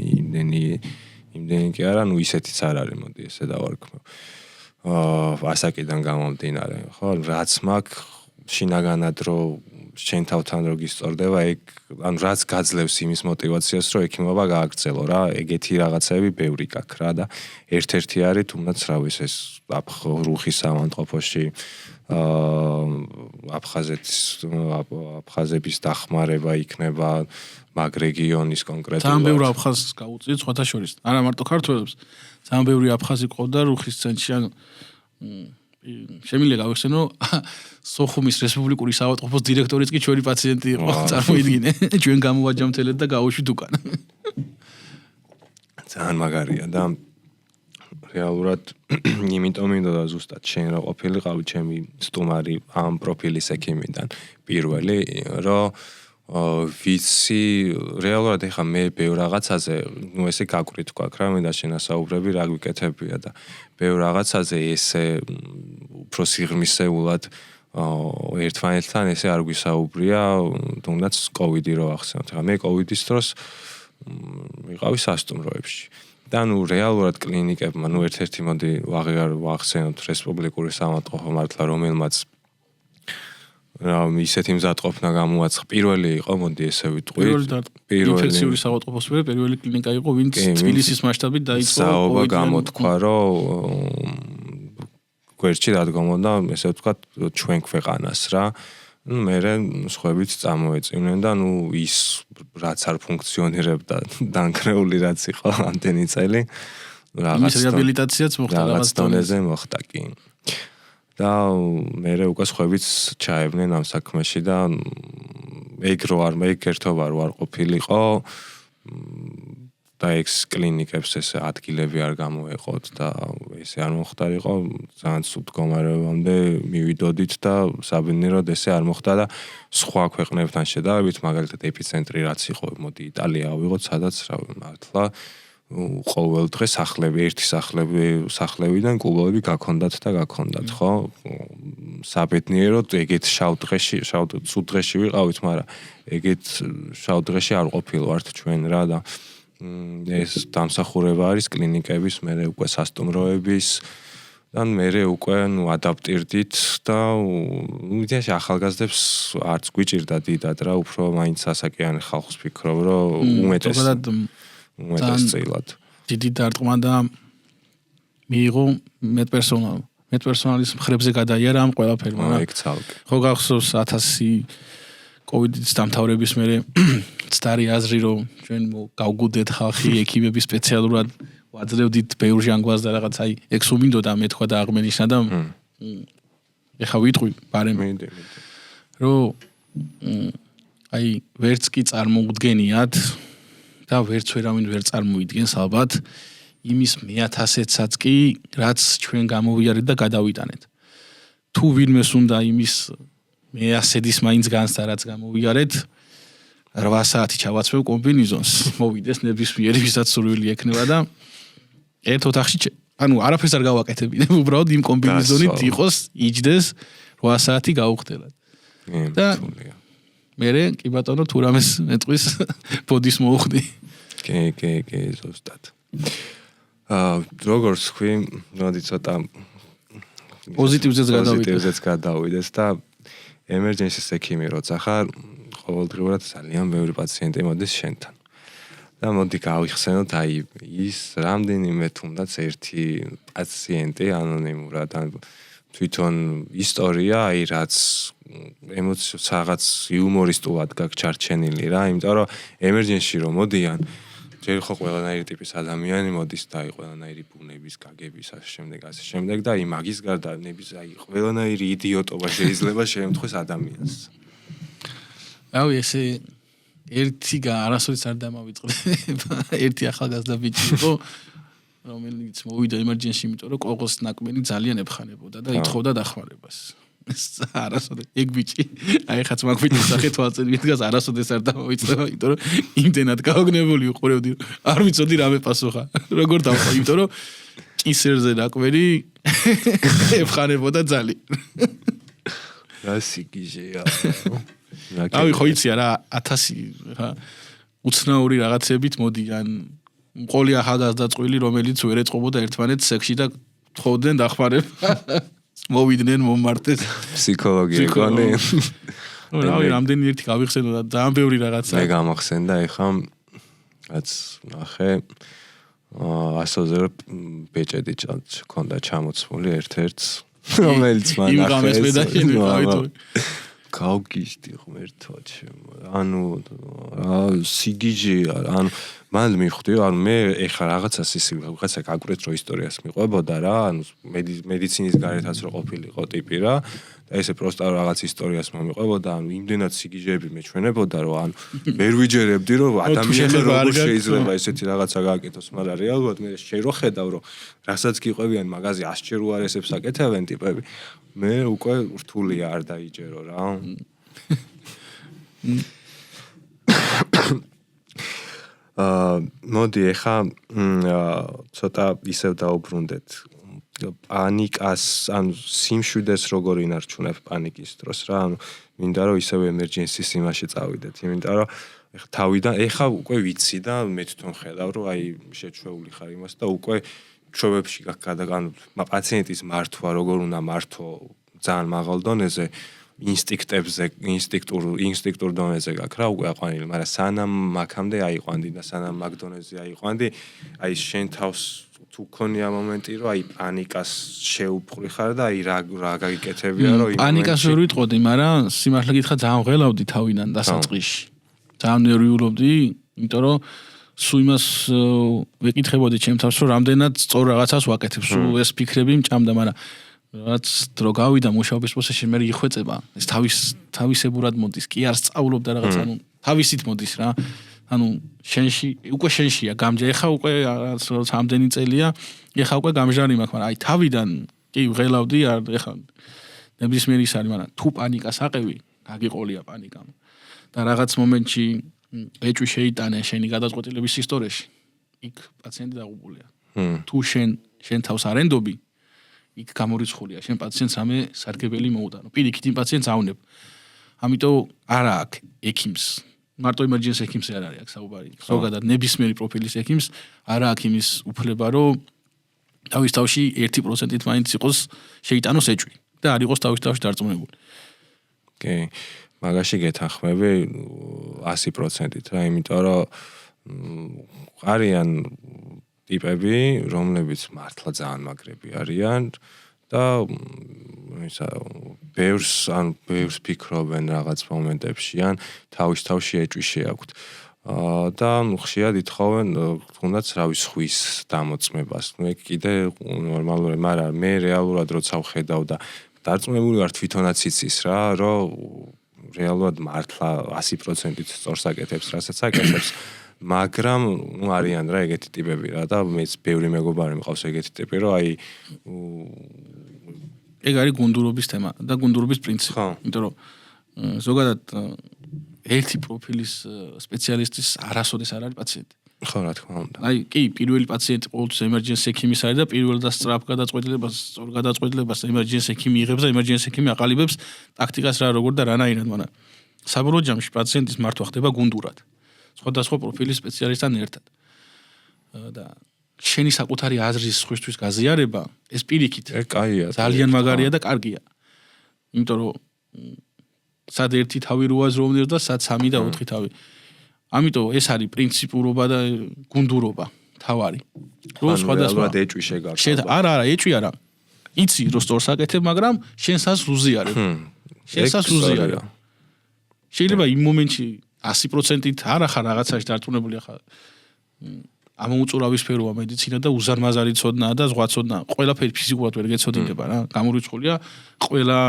იმდენი კი არა, ნუ ისეთიც არ არის, მოდი ესე დავარქმევ. ასაკიდან გამომდინარე, ხო, რაც მაქვს შინაგანად რო შენ თავთან რო გისწორდება, ეგ ანუ რაც გაძლევს იმის мотиваციას, რომ ექიმობა გააგრძელო რა, ეგეთი რაღაცები ბევრი გაქვს რა და ერთ-ერთი არის თუნდაც რა ვიცი ეს რუხის საავადმყოფოში აფხაზების დახმარება იქნება მაგ რეგიონის კონკრეტულად. ძალიან ბევრი აფხაზს გაუწიეთ სხვათა შორის. არა მარტო ქართველებს, ძალიან ბევრი აფხაზი ყავდა რუხის ცენტრში, ან შემიძლია გავიხსენო სოხუმის რესპუბლიკური საავადმყოფოს დირექტორიც კი ჩვენი პაციენტი იყო, წარმოიდგინე, ჩვენ გამოვაჯამთელეთ და გავუშვით უკან. ძალიან მაგარია და რეალურად იმიტომ მინდოდა ზუსტად შენ რა ყოფილიყავი ჩემი სტუმარი ამ პროფილის ექიმიდან პირველი, რომ ვიცი რეალურად ეხა მე ბევრ რაღაცაზე, ნუ ესე გაკვირით თქვა რა, მინდა შენასაუბრები რა გვიკეთებია და ბევრ რაღაცაზე ესე უფრო სიღრმისეულად ერთმანეთთან ესე არ გვისაუბრია, თუნდაც COVID-ი რო ახსენოთ. ეხა მე COVID-ის დროს ვიყავი სასტუმროებში. და ნუ რეალურად კლინიკებმა, ნუ ერთ-ერთი მოდი ვახსენოთ რესპუბლიკური საავადმყოფო მართლა, რომელმაც ისეთი მზადყოფნა გამოაცხ პირველი იყო, მოდი ესე ვიტყვით. პირველი ინფექციური საავადმყოფოს პირველი კლინიკა იყო, ვინც თბილისის მასშტაბით დაიწყო. საუბარ გამოთქვა, რომ გვერდში დადგომოდა, ესე ვთქვათ, ჩვენ ქვეყანას რა. ნუ მერე სხვაებიც წამოეწინენ და ნუ ის რაც არ ფუნქციონირებდა, დანგრეული რაც იყო ამდენი წელი, რაღაც რეაბილიტაციაც მოხდა რაღაც დონეზე მოხდა კი. და მერე უკვე სხვაებიც ჩაებნენ ამ საქმეში და ეგ ერთობა რო არ ყოფილიყო და ექს კლინიკებს ესე ადგილები არ გამოეყოთ და ესე არ მოხდარიყო, ძალიან ცუდ მდგომარეობამდე მივიდოდით და საბედნიეროდ ესე არ მოხდა და სხვა ქვეყნებთან შედარებით, მაგალითად ეპიცენტრი რაც იყო, მოდი იტალია ავიღოთ, სადაც რავი მართლა ყოველ დღე ერთი სახლებიდან კუბოები გაქონდათ, ხო? საბედნიეროდ ეგეთ ცუდ დღეში ვიყავით, მაგრამ ეგეთ შავ დღეში არ ყოფილვართ ჩვენ რა და ეს დამსახურება არის კლინიკების, მერე უკვე სასტუმროების და მერე უკვე ადაპტირდით და იდეაში ახალგაზრდებს არც გვიჭირდა დიდად რა, უფრო მაინც ასაკიანი ხალხს ფიქრობ, რომ უმეტესწილად. დიდი დარტყმა და მიიღო მეტპერსონალის მხრებზე გადაიარა ამ ყველაფერმა რა. ეგ ცალკე. ხო გახსოვს 1000 COVID-ის დამთავრების მერე ცდარი აზრი რომ ჩვენ გავგუდეთ ხალხი ექიმები სპეციალურად ვაძლევდით ბევრ ჟანგბაზს და რაღაც აი ეგ სუმინდოდა მე თქვა და აღმენიშნა და ეხა ვიტყვი ბარემ რომ აი ვერც კი წარმოუდგენიათ და ვერც ვერავინ ვერ წარმოიდგენს ალბათ იმის 1000-საც კი რაც ჩვენ გამოვიარეთ და გადავიტანეთ თუ ვინმეს უნდა იმის 100-ის მაინც განს და რაც გამოვიარეთ 8 საათი ჩავაცვევ კომბინიზონს მოვიდეს ნებისმიერი ვისაც სურვილი ექნება და ერთ ოთახში ანუ არაფერს არ გავაკეთებინებ უბრალოდ იმ კომბინიზონით იყოს იჯდეს 8 საათი გავუხდელად და მერე კი ბატონო თუ რამეს მეტყვის ბოდის მოუხდი კი ზუსტად როგორც თქვი მოდი ცოტა პოზიტივზეც გადავიდეს და ემერჯენსის ექიმი როცა ხარ ყოველდღიურად ძალიან ბევრი პაციენტი მოდის შენთან და მოდი გავიხსენოთ აი ის რამდენიმე თუნდაც ერთი პაციენტი ანონიმურად ან თვითონ ისტორია აი რაც ემოციურ რაღაც იუმორისტულად გაქვს ჩარჩენილი რა იმიტომ რომ ემერჯენსში რომ მოდიან ჯერ ხო ყველანაირი ტიპის ადამიანი მოდის და აი ყველანაირი ბუნების გაგების ასე შემდეგ და აი მაგის გარდა ნების აი ყველანაირი იდიოტობა შეიძლება შეემთხვეს ადამიანს რავი ესე ერთი არასოდეს არ დამავიწყდება ერთი ახალგაზრდა ბიჭი იყო რომელიც მოვიდა ემერჯენსში იმიტომ რომ კოღოს ნაკმენი ძალიან ებხანებოდა და ითხოვდა დახმარებას არასოდეს ეგ ბიჭი აი ხაც მაგვითი სახე თვალწინ მიდგას არასოდეს არ დამავიწყდება იმიტომ რომ იმდენად გაოგნებული უყურებდი არ ვიცოდი რა მეპასუხა როგორ დავხო იმიტომ რომ კისერზე ნაკმენი ებხანებოდა ძალიან რა სიგიჟეა აი ხო იცი რა 1000 რა უცნაური რაღაცებით მოდიან მყოლი ახალგაზრდა წყვილი რომელიც ვერ ეწყობოდა ერთმანეთს სექსში და თხოვდნენ დახმარება მოვიდნენ მომმართეს ფსიქოლოგია გონი რავი რამდენი ერთი გავიხსენო და ძალიან ბევრი რაღაცა მე გამახსენდა ეხა რაც ნახე ასოზე ბეჭედი ქონდა ჩამოცმული ერთ-ერთს რომელიც მან იმ გამეს მე და შენ ვიყავით გავგიშდი ღმერთო ანუ სიგიჟეა ანუ მან მივხვდი ანუ მე ეხლა რაღაცას ის რაღაცა გაკვრეთ რო ისტორიას მიყვებოდა რა ანუ მედიცინის გარეთაც რო ყოფილიყო ტიპი რა და ესე პროსტა რაღაც ისტორიას მომიყვებოდა ანუ იმდენად სიგიჟეები მეჩვენებოდა რომ ანუ ვერ ვიჯერებდი რომ ადამიანმა როგორ შეიძლება ესეთი რაღაცა გააკეთოს მაგრამ რეალურად მე შენ რო ხედავ რომ რასაც გიყვებიან მაგაზე 100 ჯერ უარესებს აკეთებენ ტიპები მე უკვე რთულია არ დაიჯერო რა მოდი ეხა ცოტა ისევ დაუბრუნდეთ პანიკას ანუ სიმშვიდეს როგორ ინარჩუნებ პანიკის დროს რა ანუ მინდა რომ ისევ ემერჯენსის იმაში წავიდეთ იმიტომ რომ ეხა თავიდან ეხა უკვე ვიცი და მე თვითონ ხედავ რომ აი შეჩვეული ხარ იმას და უკვე ჩვევებში გადაგანო პაციენტის მართვა როგორ უნდა მართო ძალიან მაღალ დონეზე ინსტინქტურ დონეზე გაქვს რა უკვე აყვანილი მაგრამ სანამ მაგამდე აიყვანდი და სანამ მაგ დონეზე აიყვანდი აი შენ თავს თუ ქონია მომენტი რომ აი პანიკას შეუფხვი ხარ და აი რა გაგიკეთებია რომ პანიკას ვერ ვიტყოდი მაგრამ სიმართლე გითხრა ძალიან ღელავდი თავიდან დასაწყისში ძალიან ნერვიულობდი იმიტომ რომ სულ იმას ვეკითხებოდი ჩემ თავს რომ რამდენად სწორ რაღაცას ვაკეთებ სულ ეს ფიქრები მჭამდა მაგრამ რაც დრო გავიდა მუშაობის პროცესში მე იხვეწება ეს თავისებურად მოდის კი არ სწავლობდა რაღაც ანუ თავისით მოდის რა ანუ შენში უკვე შენშია გამჯა ეხა უკვე ამდენი წელია ეხა უკვე გამჟარი მაქვს მაგრამ აი თავიდან კი ვღელავდი არ ეხა ნებისმიერი ის არის მაგრამ თუ პანიკას აყევი გაგიყოლია პანიკამ და რაღაც მომენტში ეჭვი შეიტანე შენი გადაწყვეტილების ისტორიაში იქ პაციენტი დაღუპულია თუ შენ თავს არენდობი იქ გამორიცხულია შენ პაციენტს ამე სარგებელი მოუტანო პირიქით იმ პაციენტს ავნებ ამიტომ არა აქ ექიმს მარტო ემერჯენსი ექიმზე არ არის აქ საუბარი ზოგადად ნებისმიერი პროფილის ექიმს არა აქ იმის უფლება რომ თავის თავში 1%-ით მაინც იყოს შეიტანოს ეჭვი და არ იყოს თავის თავში დარწმუნებული კი მაგაში გეთანხმები 100%-ით რა იმიტომ რომ არიან ტიპები რომლებიც მართლა ძალიან მაგრები არიან და ისა ბევრს ფიქრობენ რაღაც მომენტებში ან თავში ეჭვი შეაქვთ. და ხშირად ითხოვენ თუნდაც რავი სხვის დამოწმებას. ეგ კიდე ნორმალურია, მაგრამ მე რეალურად როცა ვხედავ და დარწმუნებული ვარ თვითონაც იცის რა, რომ რეალურად მართლა 100%-ით სწორს აკეთებს, რასაც აკეთებს, მაგრამ არიან რა ეგეთი ტიპები რა და მეც ბევრი მეგობარი მყავს ეგეთი ტიპი, რომ აი ეგ არის გუნდურობის თემა და გუნდურობის პრინციპი. იმიტომ რომ ზოგადად ერთი პროფილის სპეციალისტის არასოდეს არ არის პაციენტი. ხო, რა თქმა უნდა. აი, კი, პირველი პაციენტი ყოველთვის emergency ექიმის არის და პირველ და სწრაფ გადაწყვეტილებას, სწორ გადაწყვეტილებას emergency ექიმი იღებს და emergency ექიმი აყალიბებს ტაქტიკას რა როგორ და რანაირად, მაგრამ საბოლოო ჯამში პაციენტის მართვა ხდება გუნდურად. სხვადასხვა პროფილის სპეციალისტთან ერთად. და შენი საკუთარი აზრის სხვისთვის გაზიარება, ეს პირიქით. ეგ კაია. ძალიან მაგარია და კარგია. იმიტომ რომ სად ერთი თავი რო აზროვნებს და სად 3 და 4 თავი. ამიტომ ეს არის პრინციპურობა და გუნდურობა თავარი. რო სხვადასხვა ეჭვი შეგარდა. არა, ეჭვი არა. იცი რომ სწორს აკეთებ, მაგრამ შენსაც უზიარებ. შენსაც უზიარებ. შეიძლება იმ მომენტში 100%-ით არ ახარ რაღაცაში დარწმუნებული ახლა. ამოუწურავი სფეროა მედიცინა და უზარმაზარი ცოდნაა და ზღვა ცოდნაა. ყველაფერი ფიზიკურად ვერ გეცოდინება რა. გამორიცხულია ყველა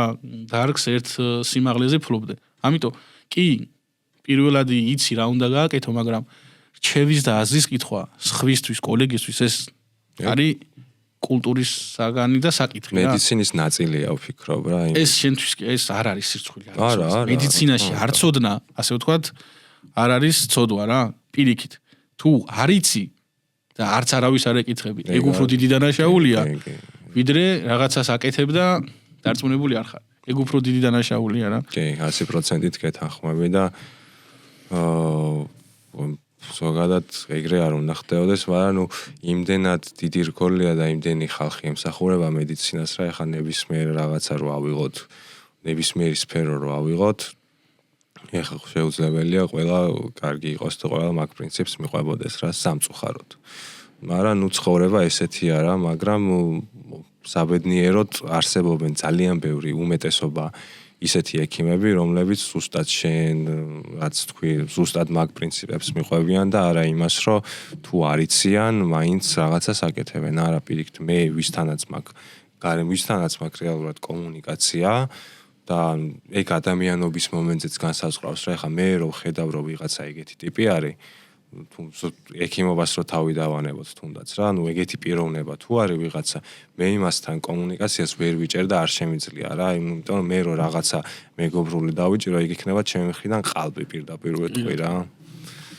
დარგს ერთ სიმაღლეზე ფლობდე. ამიტომ კი პირველად იცი რა უნდა გააკეთო, მაგრამ რჩევის და აზრის კითხვა სხვისთვის, კოლეგისთვის ეს არის კულტურის საგანი და საკითხი რა. მედიცინის ნაწილია ვფიქრობ რა. ეს შენთვის ეს არ არის სირცხვილი. არა. მედიცინაში არ ცოდნა, ასე ვთქვათ, არ არის ცოდვა რა. პირიქით. თუ არ იცი და არც არავის არ ეკითხები, ეგ უფრო დიდი დანაშაულია, ვიდრე რაღაცას აკეთებ და დარწმუნებული არ ხარ. ეგ უფრო დიდი დანაშაულია რა. კი, 100%-ით გეთანხმები და ზოგადად ეგრე არ უნდა ხდებოდეს, მაგრამ ნუ იმდენად დიდი რგოლია და იმდენი ხალხი ემსახურება მედიცინას რა, ეხლა ნებისმიერ რაღაცა რო ავიღოთ, ნებისმიერი სფერო რო ავიღოთ, ეხლა შეუძლებელია ყველა კარგი იყოს და ყველა მაგ პრინციპს მიყვებოდეს რა, სამწუხაროდ. მაგრამ ნუ ცხოვრება ესეთი არა, მაგრამ საბედნიეროდ არსებობენ ძალიან ბევრი უმეტესობა ისეთი ექიმები, რომლებიც ზუსტად რაც თქვი, ზუსტად მაგ პრინციპებს მიყვებიან და არა იმას, რომ თუ არიციან, მაინც რაღაცას აკეთებენ. არა, პირიქით, მე ვისთანაც მაქვს რეალურად კომუნიკაცია და ეგ ადამიანობის მომენტზეც განსაზღვრავს რა. ეხლა მე რო ხედავ, რომ ვიღაცა ეგეთი ტიპი არის, თუ ექიმობას რო თავი დავანებოთ თუნდაც რა, ნუ ეგეთი პიროვნება თუ არის ვიღაცა, მე იმასთან კომუნიკაციას ვერ ვიჭერ და არ შემიძლია რა, იმიტომ რომ მე რო რაღაცა მეგობრული დავიჭირო, ეგ იქნება ჩემი მხრიდან ყალბი პირდაპირ ვეთქვი რა.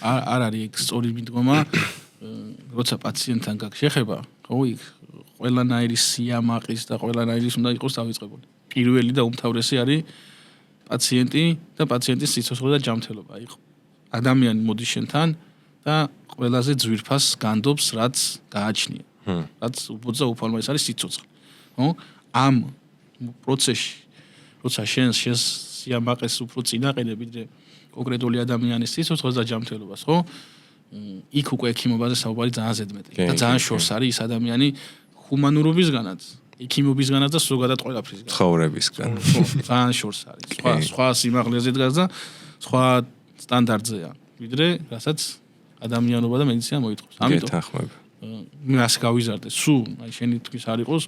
არ არის ეგ სწორი მიდგომა, როცა პაციენტთან გაქვს შეხება, ხო, იქ ყველანაირი სიამაყის და ყველანაირის უნდა იყოს დავიწყებული. პირველი და უმთავრესი არის პაციენტი და პაციენტის სიცოცხლე და ჯანმრთელობა. აი ადამიანი მოდის შენთან და ყველაზე ძვირფას განდობს, რაც გააჩნია. რაც უბრალოდ უფალმა ეს არის სიცოცხლე. ხო? ამ პროცესში, როცა შენს სიამაყეს უფრო წინაყენებ, ვიდრე კონკრეტული ადამიანის სიცოცხლეს და ჯანმრთელობას, ხო? იქ უკვე ექიმობაზე საუბარი ძალიან ზედმეტია. და ძალიან შორს არის ის ადამიანი ჰუმანურობისგანაც, ექიმობისგანაც და ზოგადად ყველაფრისგან. ცხოვრებისგან. ძალიან შორს არის. სხვა სიმაღლეზე დგას და სხვა სტანდარტზეა, ვიდრე რასაც ადამიანობა და მედიცინა მოითხოვს. ამიტომ გეთანხმები. მე ასე გავიზარდე, სულ აი შენი თქვის არ იყოს,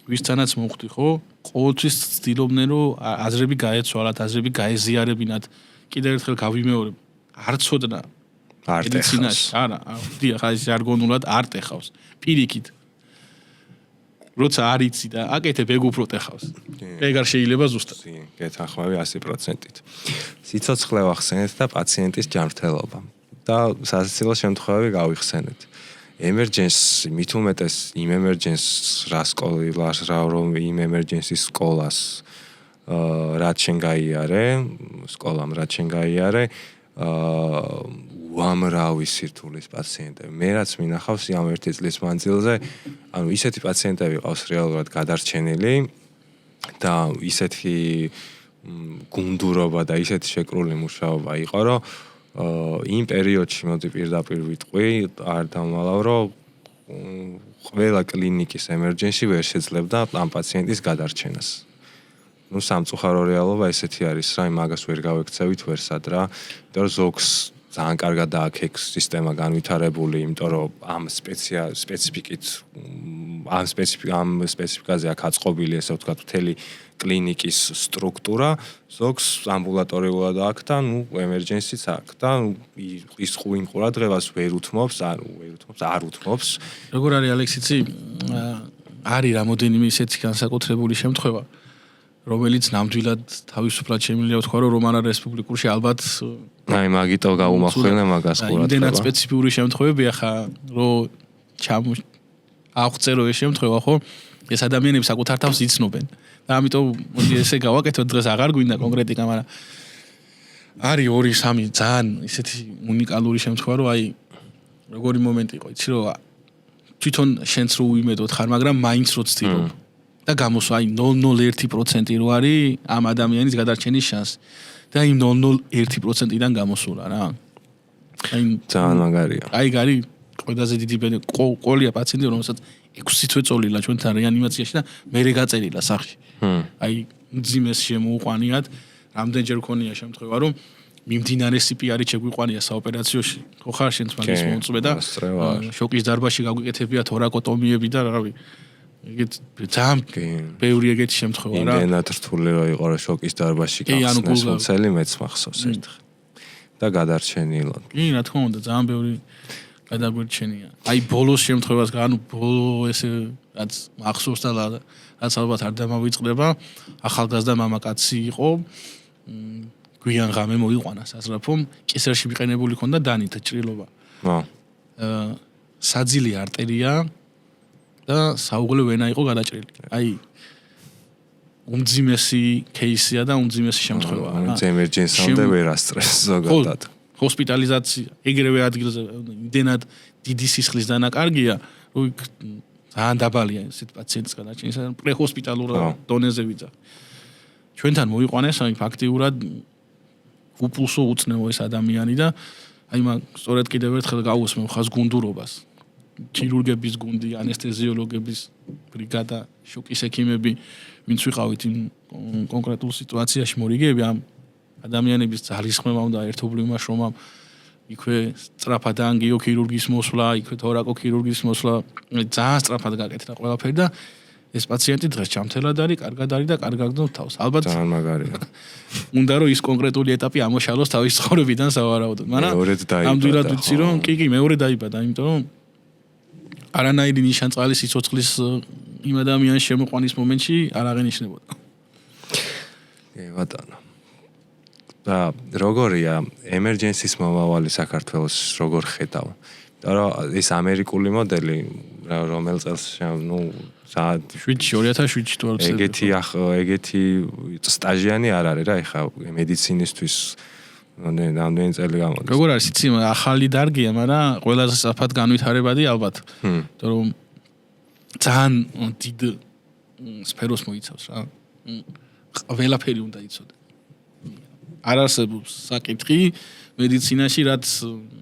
ვისთანაც მოხვდი, ხო? ყოველთვის ცდილობდნენ, რომ აზრები გაეცვალათ, აზრები გაეზიარებინათ. კიდევ ერთხელ გავიმეორებ, არ ცოდნა მედიცინაში, არა, დიახ, აი ჟარგონულად არ ტეხავს. პირიქით. როცა არ იცი და აკეთებ ეგ უფრო ტეხავს. ეგ არ შეიძლება ზუსტად. გეთანხმები 100%-ით. სიცოცხლე ვახსენეთ და პაციენტის ჯანმრთელობა. და სასაცილო შემთხვევები გავიხსენეთ. emergency მით უმეტეს იმ emergency რა სკოლას რა რომ იმ emergency სკოლას რაც შენ გაიარე, სკოლამ რაც შენ გაიარე, უამრავი სირთულის პაციენტები. მე რაც მინახავს ამ ერთი წლის მანძილზე, ანუ ისეთი პაციენტები ყავს რეალურად გადარჩენილი და ისეთი გუნდურობა და ისეთი შეკრული მუშაობა იყო, რომ იმ პერიოდში მოდი პირდაპირ ვიტყვი, არ დამალავ, რომ ყველა კლინიკის emergency ვერ შეძლებდა ამ პაციენტის გადარჩენას. ნუ სამწუხარო რეალობა ესეთი არის რა, იმაგას ვერ გავექცევით ვერსად რა. იმიტომ რომ ზოგს ძალიან კარგად დააქექს სისტემა განვითარებული, იმიტომ რომ ამ სპეციფიკით ამ სპეციფიკაზე აქ აწყობილი ესე ვთქვათ მთელი კლინიკის სტრუქტურა, ზოგს ამბულატორიულად აქვს და ნუ ემერჯენსიც აქვს და ის ხუინ ყურადღებას ვერ უთმობს, არ უთმობს. როგორ არის ალექსიცი? არის რამოდენიმე ისეთი განსაკუთრებული შემთხვევა, რომელიც ნამდვილად თავისუფლად შემიძლია ვთქვა, რომ რომანა რესპუბლიკურში ალბათ აი მაგიტო გაუმახვილე მაგას ყურადღება. იმდენად სპეციფიური შემთხვევები ახლა რომ აღწერო ეს შემთხვევა, ხო? ეს ადამიანები საკუთარ თავს იცნობენ. და ამიტომ მოდი ესე გავაკეთოთ, დღეს აღარ გვინდა კონკრეტიკა, მაგრამ არის 2-3 ძალიან ისეთი უნიკალური შემთხვევა, რომ აი როგორი მომენტი იყო, იცი რომ თვითონ შენც რო უიმედოდ ხარ, მაგრამ მაინც რო ცდილობ. და გამოსვა აი 0.01% რო არის ამ ადამიანის გადარჩენის შანსი. და იმ 0.01%-დან გამოსულა რა. აი ძალიან მაგარია. აი გარი ყველაზე დიდი ყოლია პაციენტი, რომელსაც 6 თვე წოლილა ჩვენთან რეანიმაციაში და მერე გაწერილა სახში. აი მძიმეს შემოუყვანიათ, რამდენჯერ ქონია შემთხვევა, რომ მიმდინარე CPR-ით შეგვიყვანია საოპერაციოში. ხო ხარ შენც მაგის მომწვე და შოკის დარბაზში გაგვიკეთებია თორაკოტომიები და რავი. ეგეთ ძალიან ბევრი ეგეთი შემთხვევა რა. იმდენად რთული რო იყო რა შოკის დარბაზში გახსნეს უცელი მეც მახსოვს ერთხელ. და გადარჩენილად. კი, რა თქმა უნდა, ძალიან ბევრი გადაგვირჩენია. აი ბოლოს შემთხვევას, ანუ ბოლო ესე რაც მახსოვს და რაც ალბათ არ დამავიწყდება, ახალგაზრდა მამაკაცი იყო, გვიან ღამე მოიყვანა სასწრაფომ, კისერში მიყენებული ქონდა დანით ჭრილობა. საძილი არტერია და საუღლე ვენა იყო გადაჭრილი. აი უმძიმესი кейსია და უმძიმესი შემთხვევაა რა. ემერჯენსამდე ვერ ასწრეს ზოგადად. ჰოსპიტალიზაცია ეგრევე ადგილზე იმდენად დიდი სისხლის დანაკარგია, რომ ძალიან დაბალია ესეთ პაციენტის გადარჩენის პრეჰოსპიტალურ დონეზე ვიძახ. ჩვენთან მოიყვანეს აი ფაქტიურად უპულსო უწნეო ეს ადამიანი და აი მაგ სწორედ კიდევ ერთხელ გავუსმევ ხას გუნდურობას. ქირურგების გუნდი, ანესთეზიოლოგების ბრიგადა, შოკის ექიმები, ვინც ვიყავით იმ კონკრეტულ სიტუაციაში მორიგეები ამ ადამიანების ძალისხმევამ და ერთობლივ შრომამ იქვე სწრაფად ანგიოქირურგის მოსვლა, იქვე თორაკოქირურგის მოსვლა, ძალიან სწრაფად გაკეთდა ყველაფერი და ეს პაციენტი დღეს ჩამთელად არის, კარგად არის და კარგად გდნობს თავს. ალბათ ძალიან მაგარია. უნდა რომ ის კონკრეტული ეტაპი ამოშალოს თავის ცხოვრებიდან სავარაუდოდ, მაგრამ ამდვილად ვიცი რომ კი, მეორე დაიბადა, იმიტომ რომ არანაირი ნიშანწყალი სიცოცხლის იმ ადამიანის შემოყვანის მომენტში არ აღენიშნებოდა. კი, ბატონო. და როგორია ემერჯენსის მომავალი საქართველოს როგორ ხედავ? იმიტომ რომ ეს ამერიკული მოდელი რომელ წელს ნუ 2007-ში თუ არ ვცდები. ეგეთი სტაჟიანი არ არის რა, ეხა მედიცინისთვის რამდენი წელი გამოდის. როგორ არის იცი, ახალი დარგია, მაგრამ ყველაზე სწრაფად განვითარებადი ალბათ. იმიტომ რომ ძალიან დიდ სფეროს მოიცავს რა. ყველაფერი უნდა იცოდე. არ არსებობს საკითხი მედიცინაში, რაც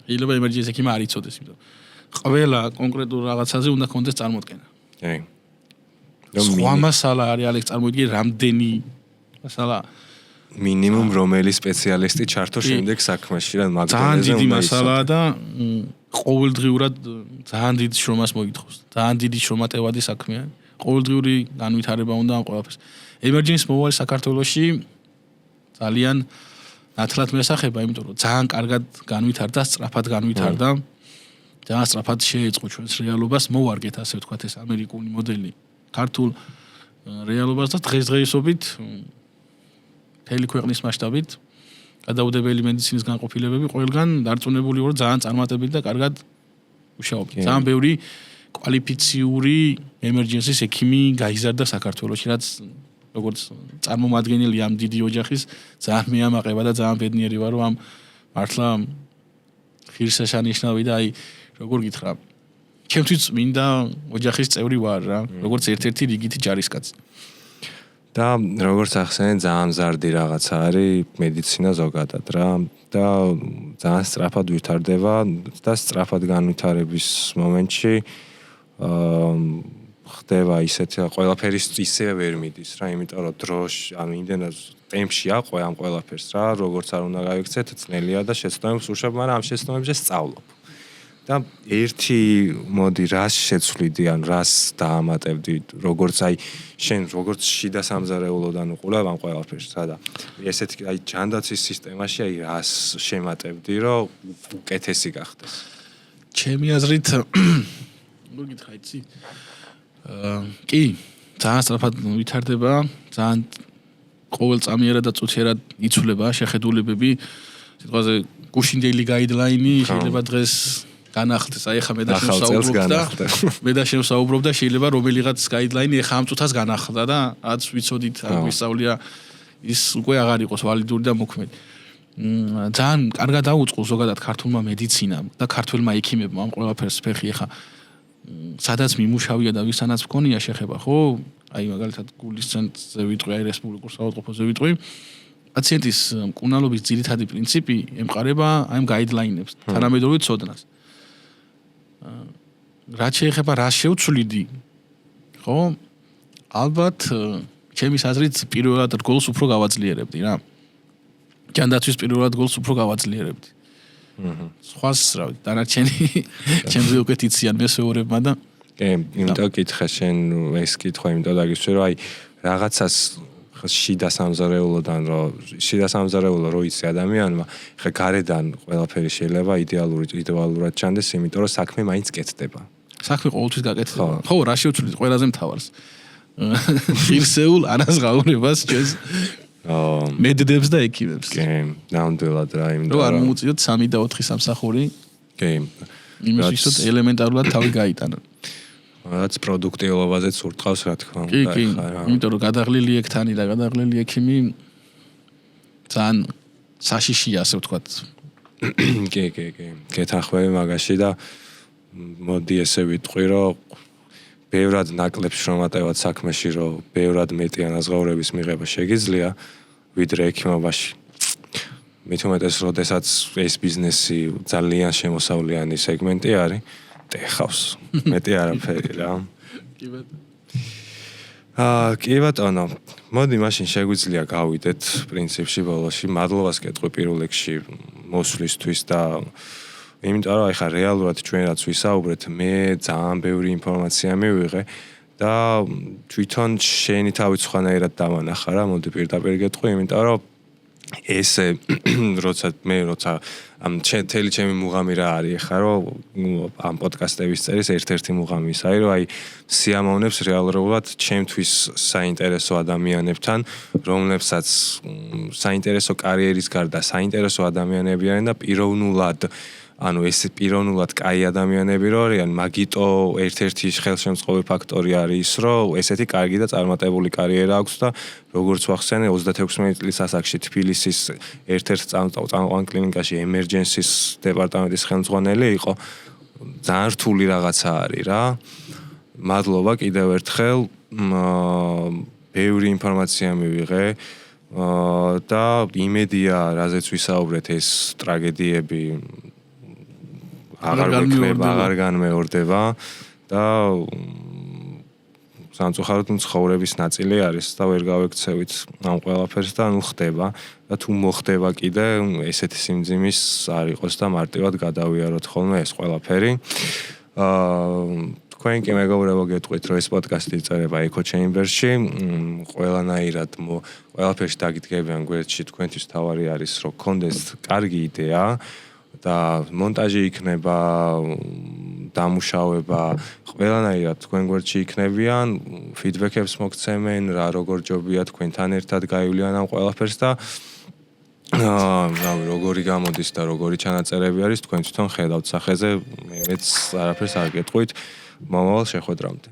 შეიძლება ემერჯენსი ექიმი არ იცოდეს, იმიტომ ყველა კონკრეტულ რაღაცაზე უნდა კონდეს წარმოდგენა. კი. სხვა მასალა არის ალექს წარმოიდგინე რამდენი მასალა მინიმუმ რომელი სპეციალისტი ჩართო შემდეგ საქმეში რა მაგდენეზე ძალიან დიდი მასალაა და ყოველდღიურად ძალიან დიდ შრომას მოითხოვს. ძალიან დიდი შრომატევადი საქმეა. ყოველდღიური განვითარება უნდა ამ ყველაფერს. ემერჯენსის მომავალი საქართველოში ძალიან ნათლად მესახება, იმიტომ რომ ძალიან კარგად განვითარდა, სწრაფად განვითარდა. ძალიან სწრაფად შეეწყო ჩვენს რეალობას, მოვარგეთ ასე ვთქვათ ეს ამერიკული მოდელი ქართულ რეალობას და დღესდღეობით მთელი ქვეყნის მასშტაბით გადაუდებელი მედიცინის განყოფილებები ყველგან დარწმუნებული ვარ ძალიან წარმატებით და კარგად მუშაობენ. ძალიან ბევრი კვალიფიციური ემერჯენსის ექიმი გაიზარდა საქართველოში, რაც როგორც წარმომადგენელი ამ დიდი ოჯახის ძალიან მეამაყება და ძალიან ბედნიერი ვარ, რომ ამ მართლა ღირსშესანიშნავი და აი როგორ გითხრა, ჩემთვის მინდა ოჯახის წევრი ვარ რა, როგორც ერთ-ერთი რიგითი ჯარისკაცი. და როგორც ახსენე, ძალიან მზარდი რაღაცა არის მედიცინა ზოგადად რა და ძალიან სწრაფად ვითარდება და სწრაფად განვითარების მომენტში ხდება ისეთი ყველაფერი ისე ვერ მიდის რა, იმიტომ რომ დროში, ანუ იმდენად ტემპში აყვე ამ ყველაფერს რა, როგორც არ უნდა გავიქცეთ, ძნელია და შეცდომებს უშვებ, მაგრამ ამ შეცდომებზე სწავლობ. და ერთი მოდი რას შეცვლიდი, ან რას დაამატებდი, როგორც აი შენ როგორც შიდა სამზარეულოდან უყურებ ამ ყველაფერს რა და ესეთი აი ჯანდაცვის სისტემაში აი რას შემატებდი, რომ უკეთესი გახდეს. ჩემი აზრით როგორ გითხრა იცი? კი, ძალიან სწრაფად ვითარდება, ძალიან ყოველწამიერად და წუთიერად იცვლება შეხედულებები. სიტყვაზე გუშინდელი გაიდლაინი შეიძლება დღეს განახლდეს. აი ხა მე და შევსაუბრობ და შეიძლება რომელიღაც გაიდლაინი ხა ამ წუთას განახლდა და რაც ვიცოდით არ ვისწავლია ის უკვე აღარ იყოს ვალიდური და მოქმედი. ძალიან კარგად დაუწყო ზოგადად ქართულმა მედიცინამ და ქართველმა ექიმებმა ამ ყველაფერს ფეხი ხა სადაც მიმუშავია და ვისანაც მქონია შეხება, ხო? აი მაგალითად გულის ცენტრზე ვიტყვი, აი რესპუბლიკურ საავადმყოფოზე ვიტყვი. პაციენტის მკურნალობის ძირითადი პრინციპი ემყარება აი ამ გაიდლაინებს, თანამედროვე ცოდნას. რაც შეეხება რას შევცვლიდი, ხო? ალბათ ჩემის აზრით პირველად რგოლს უფრო გავაძლიერებდი რა. ჯანდაცვის პირველად რგოლს უფრო გავაძლიერებდი. სხვას რა ვიცი, დანარჩენი ჩემზე უკეთ იციან მესეურებმა და იმიტომ კითხე შენ ეს კითხვა იმიტომ დაგიშვი რომ აი რაღაცას შიდა სამზარეულოდან შიდა სამზარეულო რო იცი ადამიანმა ხა გარედან ყველაფერი შეიძლება იდეალურად ჩანდეს იმიტომ რომ საქმე მაინც კეთდება საქმე ყოველთვის გაკეთდება ხო რა შევცვლით ყველაზე მთავარს ღირსეულ ანაზღაურებას ჩვენს მედდებს და ექიმებს კი ნამდვილად რა იმიტომ რომ არ მოუწიოთ 3 და 4 სამსახური კი იმისთვის რომ ელემენტარულად თავი გაიტანონ რაც პროდუქტიულობაზეც ურტყავს რა თქმა უნდა. კი, იმიტომ რომ გადაღლილი ექთანი და გადაღლილი ექიმი ძალიან საშიშია ასე ვთქვათ. კი. გეთანხმები მაგაში და მოდი ესე ვიტყვი რომ ბევრად ნაკლებს შრომატევად საქმეში რომ ბევრად მეტი ანაზღაურების მიღება შეგიძლია ვიდრე ექიმობაში. მით უმეტეს როდესაც ეს ბიზნესი ძალიან შემოსავლიანი სეგმენტი არის ეხავს მეტი არაფერი რა. კი ბატონო. მოდი მაშინ შეგვიძლია გავიდეთ პრინციპში ბოლოში. მადლობას გეტყვი პირველ რიგში მოსვლისთვის და იმიტომ რომ ახლა რეალურად ჩვენ რაც ვისაუბრეთ, მე ძალიან ბევრი ინფორმაცია მივიღე და თვითონ შენი თავით სხვანაირად დავანახა რა, მოდი პირდაპირ გეტყვი, იმიტომ რომ ესე როცა ამ თელი ჩემი მუღამი რა არის ახლა რომ ამ პოდკასტების წერის ერთ-ერთი მუღამი ის არის რომ აი სიამოვნებს რეალურად ჩემთვის საინტერესო ადამიანებთან რომლებსაც საინტერესო კარიერის გარდა საინტერესო ადამიანები არიან და პიროვნულად ანუ ეს პიროვნულად კაი ადამიანები რო არიან მაგიტო ერთ-ერთი ხელშემწყობი ფაქტორი არის ის რომ ესეთი კარგი და წარმატებული კარიერა აქვს და როგორც ვახსენე 36 წლის ასაკში თბილისის ერთ-ერთ წამყვან კლინიკაში ემერჯენსის დეპარტამენტის ხელმძღვანელი იყო ძალიან რთული რაღაცა არის რა მადლობა კიდევ ერთხელ ბევრი ინფორმაცია მივიღე და იმედია რაზეც ვისაუბრეთ ეს ტრაგედიები აღარ განმეორდება და სამწუხაროდ ცხოვრების ნაწილი არის და ვერ გავექცევით ამ ყველაფერს და ნუ ხდება და თუ მოხდება კიდე ესეთი სიმძიმის არ იყოს და მარტივად გადავიაროთ ხოლმე ეს ყველაფერი. თქვენ კი მეგობრებო გეტყვით რომ ეს პოდკასტი იწერება Echo Chamber-ში ყველანაირად ყველაფერში დაგიდგებიან გვერდში თქვენთვის თავარი არის რომ გქონდეს კარგი იდეა და მონტაჟი იქნება დამუშავება ყველანაირად თქვენ გვერდში იქნებიან ფიდბექებს მოგცემენ რა როგორ ჯობია თქვენთან ერთად გაივლიან ამ ყველაფერს და როგორი გამოდის და როგორი ჩანაწერები არის თქვენ თვითონ ხედავთ სახეზე მეც არაფერს არ გეტყვით მომავალ შეხვედრამდე